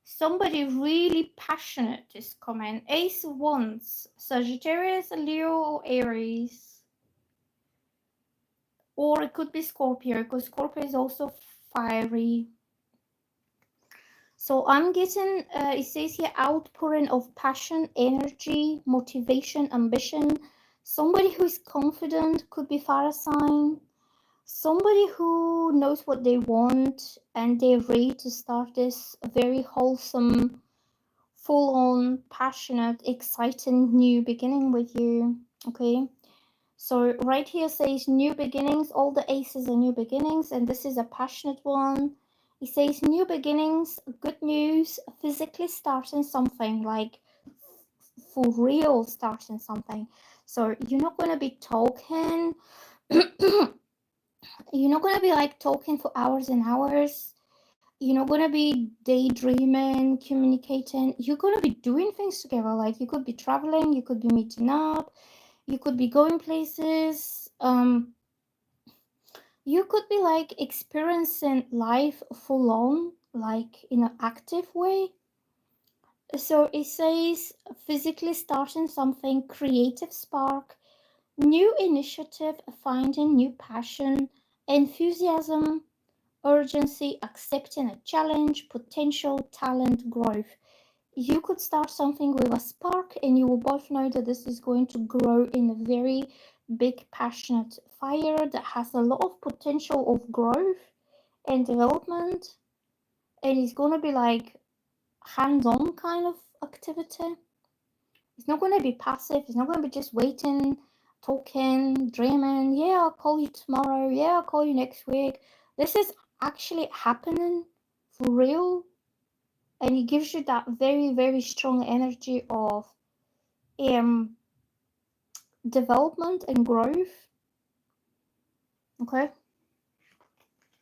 Somebody really passionate is coming. Ace of Wands, Sagittarius, Leo, or Aries. Or it could be Scorpio, because Scorpio is also fiery. So I'm getting, it says here, outpouring of passion, energy, motivation, ambition. Somebody who is confident, could be fire sign. Somebody who knows what they want and they're ready to start this very wholesome, full-on, passionate, exciting new beginning with you. Okay, so right here says new beginnings. All the aces are new beginnings, and this is a passionate one. It says new beginnings, good news, physically starting something, like for real starting something. So you're not going to be talking you're not going to be like talking for hours and hours. You're not going to be daydreaming, communicating. You're going to be doing things together. Like you could be traveling, you could be meeting up, you could be going places. You could be like experiencing life full on, like in an active way. So it says physically starting something, creative spark, new initiative, finding new passion, enthusiasm, urgency, accepting a challenge, potential, talent, growth. You could start something with a spark, and you will both know that this is going to grow in a very big, passionate fire that has a lot of potential of growth and development. And it's going to be like hands-on kind of activity. It's not going to be passive. It's not going to be just waiting, talking, dreaming. Yeah, I'll call you tomorrow. Yeah, I'll call you next week. This is actually happening for real. And it gives you that very, very strong energy of development and growth. Okay?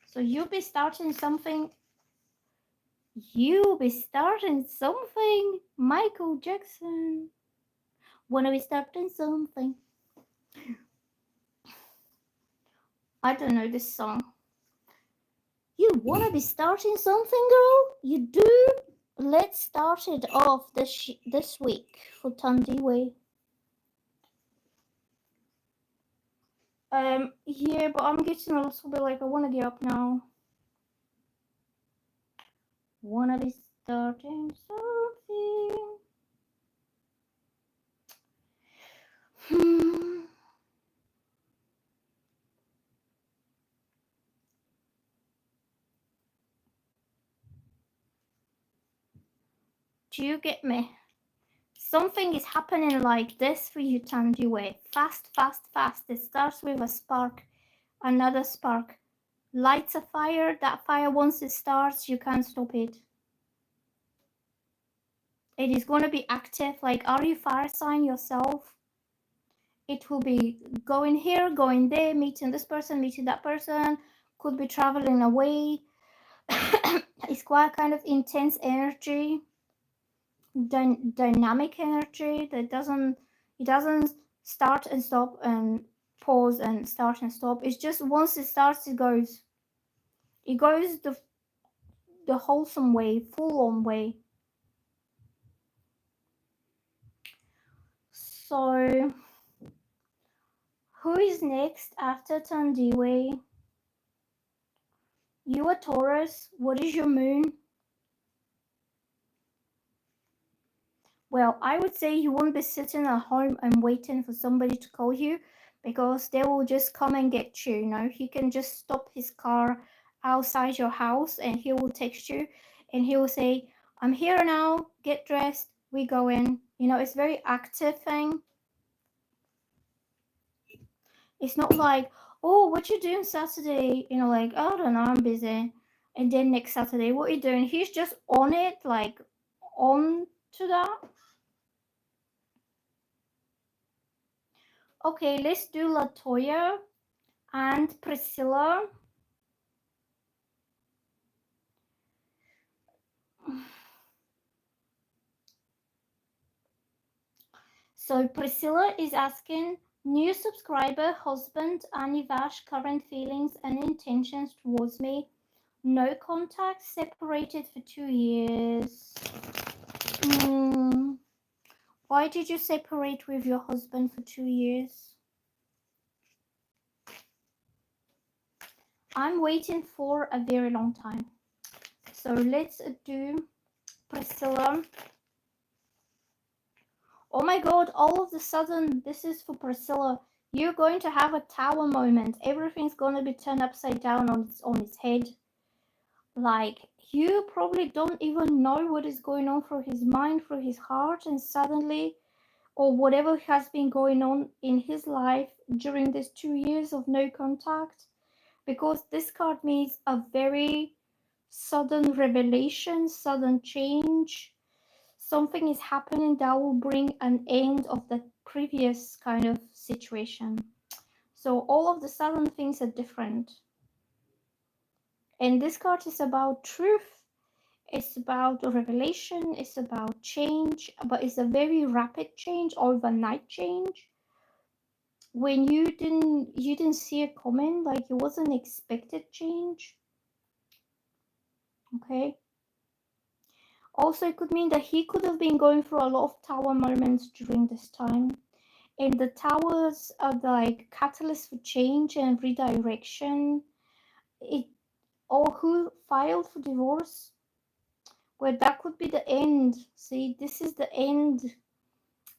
So you'll be starting something. You'll be starting something. Michael Jackson. Wanna be starting something. I don't know this song. You wanna be starting something, girl? You do? Let's start it off this week for Tandiwe. Yeah, but I'm getting a little bit like I wanna get up now. Wanna be starting something. Do you get me? Something is happening like this for you, Tandiwe. Fast, fast, fast. It starts with a spark, another spark. Lights a fire. That fire, once it starts, you can't stop it. It is going to be active. Like, are you fire sign yourself? It will be going here, going there, meeting this person, meeting that person. Could be traveling away. It's quite kind of intense energy, dynamic energy that it doesn't start and stop and pause and start and stop. It's just once it starts, it goes. It goes the wholesome way, full on way. So, who is next after Tandiwe? You are Taurus. What is your moon? Well, I would say you won't be sitting at home and waiting for somebody to call you, because they will just come and get you. You know, he can just stop his car outside your house and he will text you and he will say, I'm here now, get dressed, we go in. You know, it's very active thing. It's not like, oh, what you doing Saturday? You know, like, oh, I don't know, I'm busy. And then next Saturday, what are you doing? He's just on it, like on to that. Okay, let's do Latoya and Priscilla. So Priscilla is asking, new subscriber, husband, Anivash, current feelings and intentions towards me. No contact, separated for 2 years. Why did you separate with your husband for 2 years? I'm waiting for a very long time. So let's do Priscilla. Oh my god, all of a sudden, this is for Priscilla. You're going to have a tower moment. Everything's going to be turned upside down on its head. Like, you probably don't even know what is going on through his mind, through his heart, and suddenly, or whatever has been going on in his life during these 2 years of no contact, because this card means a very sudden revelation, sudden change. Something is happening that will bring an end of the previous kind of situation. So all of the sudden things are different. And this card is about truth. It's about a revelation. It's about change, but it's a very rapid change, overnight change. When you didn't see it coming, like it wasn't expected change. Okay. Also, it could mean that he could have been going through a lot of tower moments during this time. And the towers are like catalyst for change and redirection. Or who filed for divorce? Well, that could be the end. See, this is the end.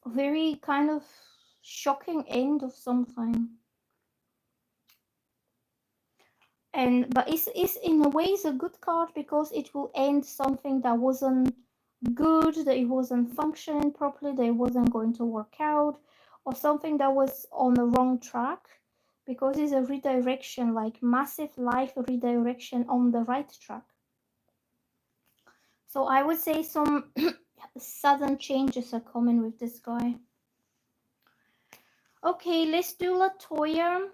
Very kind of shocking end of something. But it's in a way it's a good card because it will end something that wasn't good, that it wasn't functioning properly, that it wasn't going to work out, or something that was on the wrong track, because it's a redirection, like massive life redirection on the right track. So I would say some sudden changes are coming with this guy. Okay, let's do Latoya.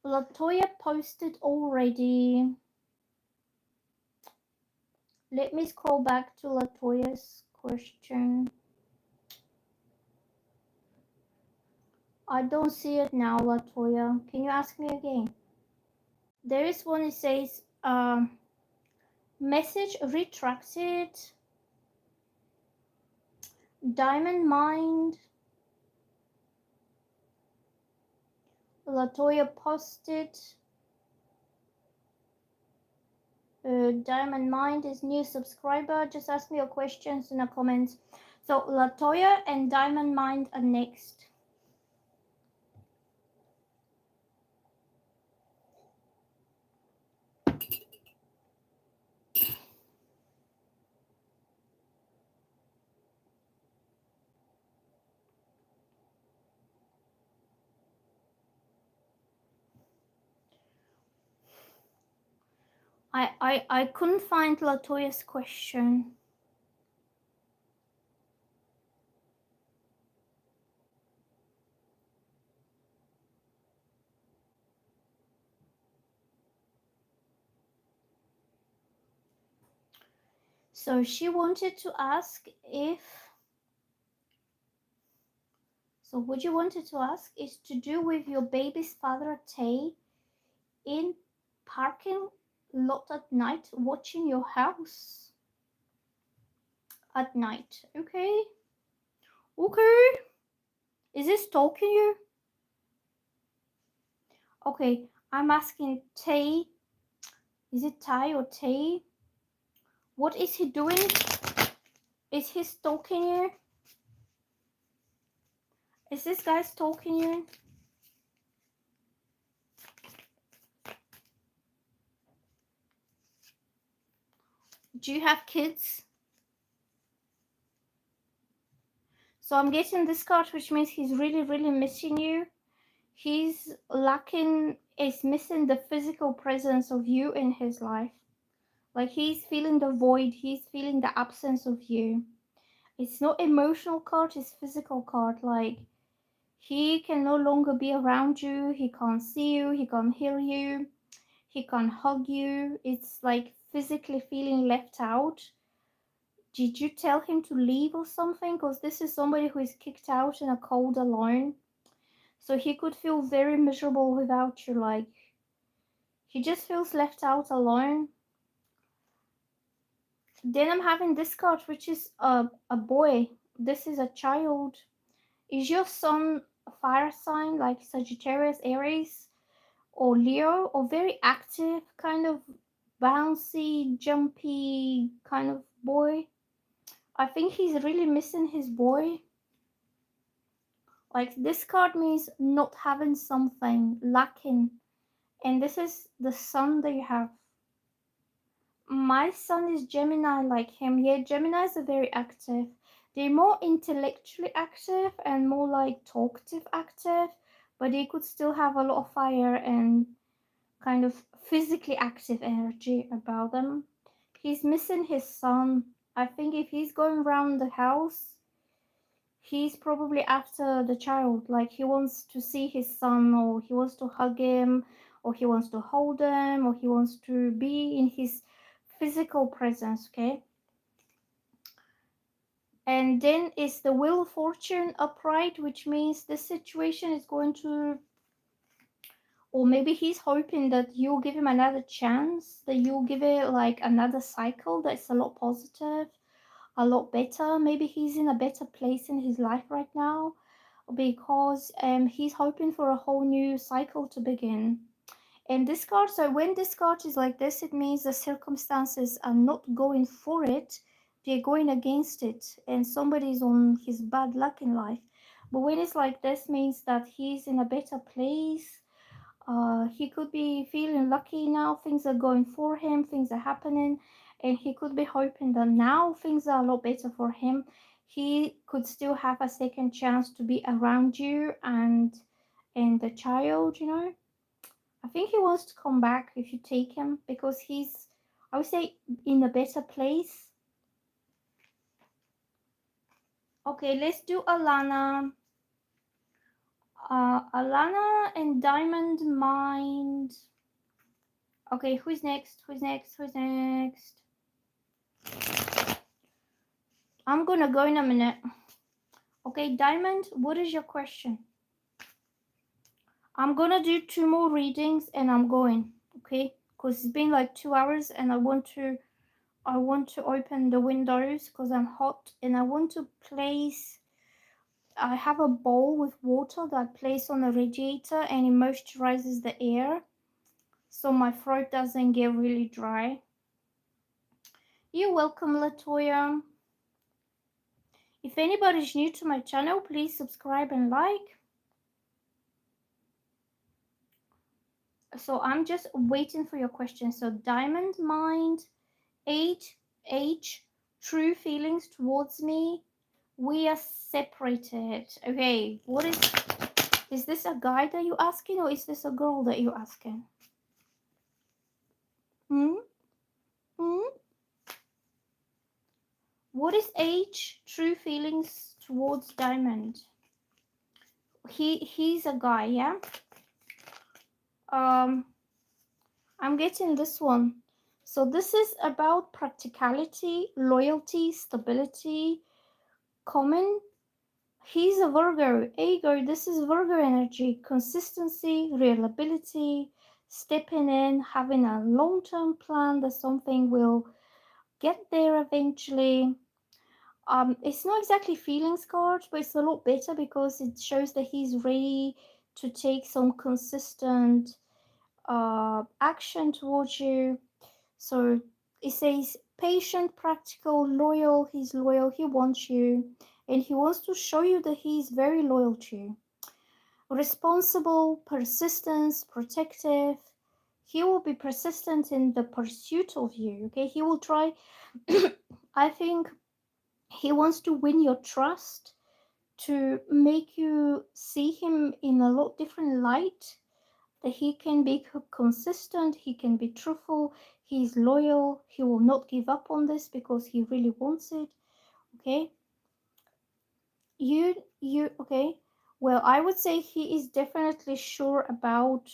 Latoya posted already. Let me scroll back to Latoya's question. I don't see it now, Latoya. Can you ask me again? There is one that says, message retracted. Diamond Mind. Latoya posted. Diamond Mind is new subscriber. Just ask me your questions in the comments. So Latoya and Diamond Mind are next. I couldn't find Latoya's question. So she wanted to ask if, so what you wanted to ask is to do with your baby's father, Tay, in parking lot at night, watching your house at night. Okay. Okay. Is this stalking you? Okay, I'm asking Tay. Is it Ty or Tay? What is he doing? Is he stalking you? Is this guy stalking you? Do you have kids? So I'm getting this card, which means he's really, really missing you. He's missing the physical presence of you in his life. Like he's feeling the void, he's feeling the absence of you. It's not emotional card, it's physical card. Like he can no longer be around you, he can't see you, he can't hear you, he can't hug you. It's like physically feeling left out. Did you tell him to leave or something? Because this is somebody who is kicked out in a cold alone. So he could feel very miserable without you. Like he just feels left out alone. Then I'm having this card, which is a boy. This is a child. Is your son a fire sign like Sagittarius, Aries, or Leo, or very active, kind of bouncy, jumpy kind of boy? I think he's really missing his boy. Like this card means not having something, lacking. And this is the sun that you have. My son is Gemini like him. Yeah, Geminis are very active. They're more intellectually active and more like talkative active, but they could still have a lot of fire and kind of physically active energy about them. He's missing his son. I think if he's going around the house, he's probably after the child. Like he wants to see his son, or he wants to hug him, or he wants to hold him, or he wants to be in his physical presence. Okay. And then is the Wheel of Fortune upright, which means this situation is going to, or maybe he's hoping that you'll give him another chance, that you'll give it like another cycle that's a lot positive, a lot better. Maybe he's in a better place in his life right now, because he's hoping for a whole new cycle to begin. And this card, so when this card is like this, it means the circumstances are not going for it, they're going against it, and somebody's on his bad luck in life. But when it's like this, means that he's in a better place. He could be feeling lucky now, things are going for him, things are happening, and he could be hoping that now things are a lot better for him. He could still have a second chance to be around you and the child, you know. I think he wants to come back if you take him, because he's, I would say, in a better place. Okay, let's do Alana. Alana and Diamond Mind. Okay, who's next? Who's next? Who's next? I'm gonna go in a minute. Okay, Diamond, what is your question? I'm gonna do 2 more readings and I'm going, okay? Because it's been like 2 hours and I want to open the windows because I'm hot, and I want to place, I have a bowl with water that I place on the radiator and it moisturizes the air so my throat doesn't get really dry. You're welcome, Latoya. If anybody's new to my channel, please subscribe and like. So I'm just waiting for your question. So Diamond Mind, 8H, true feelings towards me. We are separated. Okay, what is this a guy that you're asking, or is this a girl that you're asking? Hmm? Hmm? What is H, true feelings towards Diamond? He's a guy, yeah? I'm getting this one. So this is about practicality, loyalty, stability, common. He's a Virgo. Ego, this is Virgo energy. Consistency, reliability, stepping in, having a long-term plan that something will get there eventually. It's not exactly feelings card, but it's a lot better because it shows that he's ready to take some consistent action towards you. So it says patient, practical, loyal. He's loyal. He wants you, and he wants to show you that he's very loyal to you. Responsible, persistence, protective. He will be persistent in the pursuit of you. Okay, he will try. I think he wants to win your trust, to make you see him in a lot different light, that he can be consistent, he can be truthful, he's loyal, he will not give up on this because he really wants it. Okay, you okay, well, I would say he is definitely sure about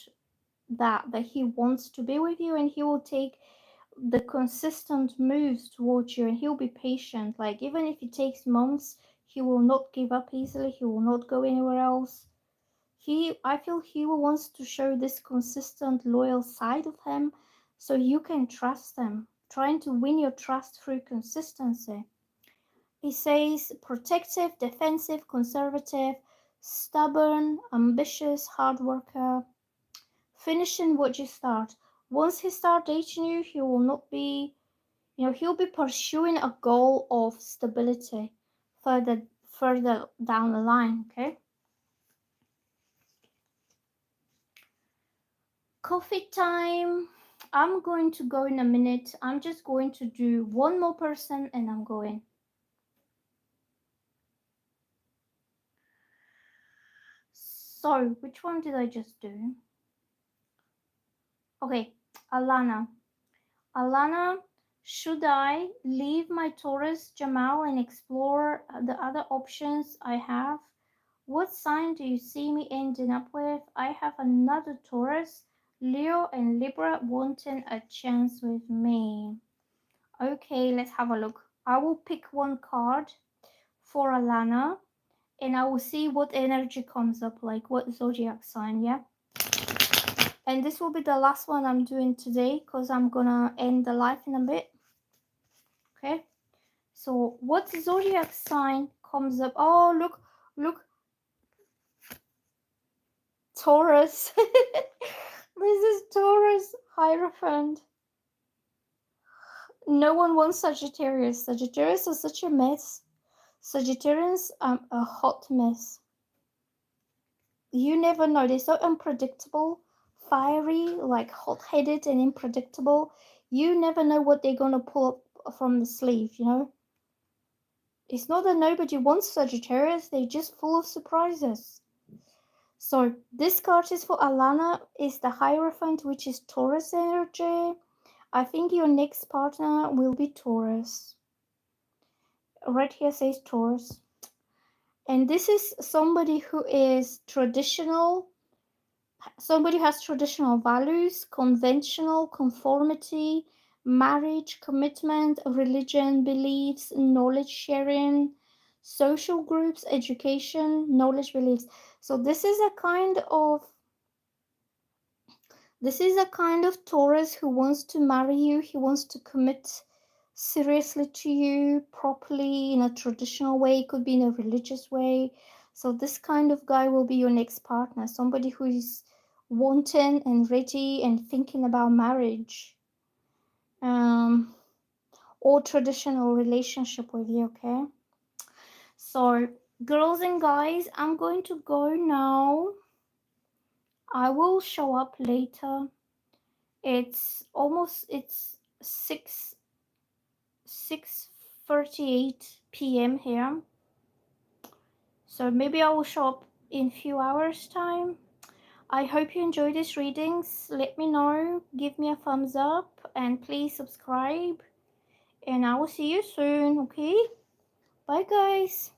that he wants to be with you, and he will take the consistent moves towards you, and he'll be patient. Like, even if it takes months, he will not give up easily, he will not go anywhere else. I feel he wants to show this consistent, loyal side of him so you can trust him, trying to win your trust through consistency. He says protective, defensive, conservative, stubborn, ambitious, hard worker, finishing what you start. Once he starts dating you, he will not be, he'll be pursuing a goal of stability further down the line, okay? Coffee time. I'm going to go in a minute. I'm just going to do one more person and I'm going. So, which one did I just do? Okay, Alana. Alana, should I leave my Taurus Jamal and explore the other options I have? What sign do you see me ending up with? I have another Taurus, Leo, and Libra wanting a chance with me. Okay, let's have a look. I will pick one card for Alana and I will see what energy comes up, like what zodiac sign, yeah? And this will be the last one I'm doing today because I'm gonna end the live in a bit. Okay, so what zodiac sign comes up? Oh, look, Taurus. This is Taurus Hierophant. No one wants Sagittarius. Sagittarius is such a mess. Sagittarians are a hot mess. You never know. They're so unpredictable, fiery, like hot-headed and unpredictable. You never know what they're gonna pull up from the sleeve, It's not that nobody wants Sagittarius, they're just full of surprises. So this card is for Alana, is the Hierophant, which is Taurus energy. I think your next partner will be Taurus. Right here says Taurus. And this is somebody who is traditional, somebody who has traditional values, conventional, conformity, marriage, commitment, religion, beliefs, knowledge sharing, social groups, education, knowledge, beliefs. So this is a kind of Taurus who wants to marry you. He wants to commit seriously to you properly in a traditional way. It could be in a religious way. So this kind of guy will be your next partner, somebody who is wanting and ready and thinking about marriage, or traditional relationship with you. Okay, so girls and guys, I'm going to go now. I will show up later. It's 6:38 p.m. here. So maybe I will show up in a few hours time. I hope you enjoy these readings. Let me know, give me a thumbs up, and please subscribe. And I will see you soon, okay? Bye guys.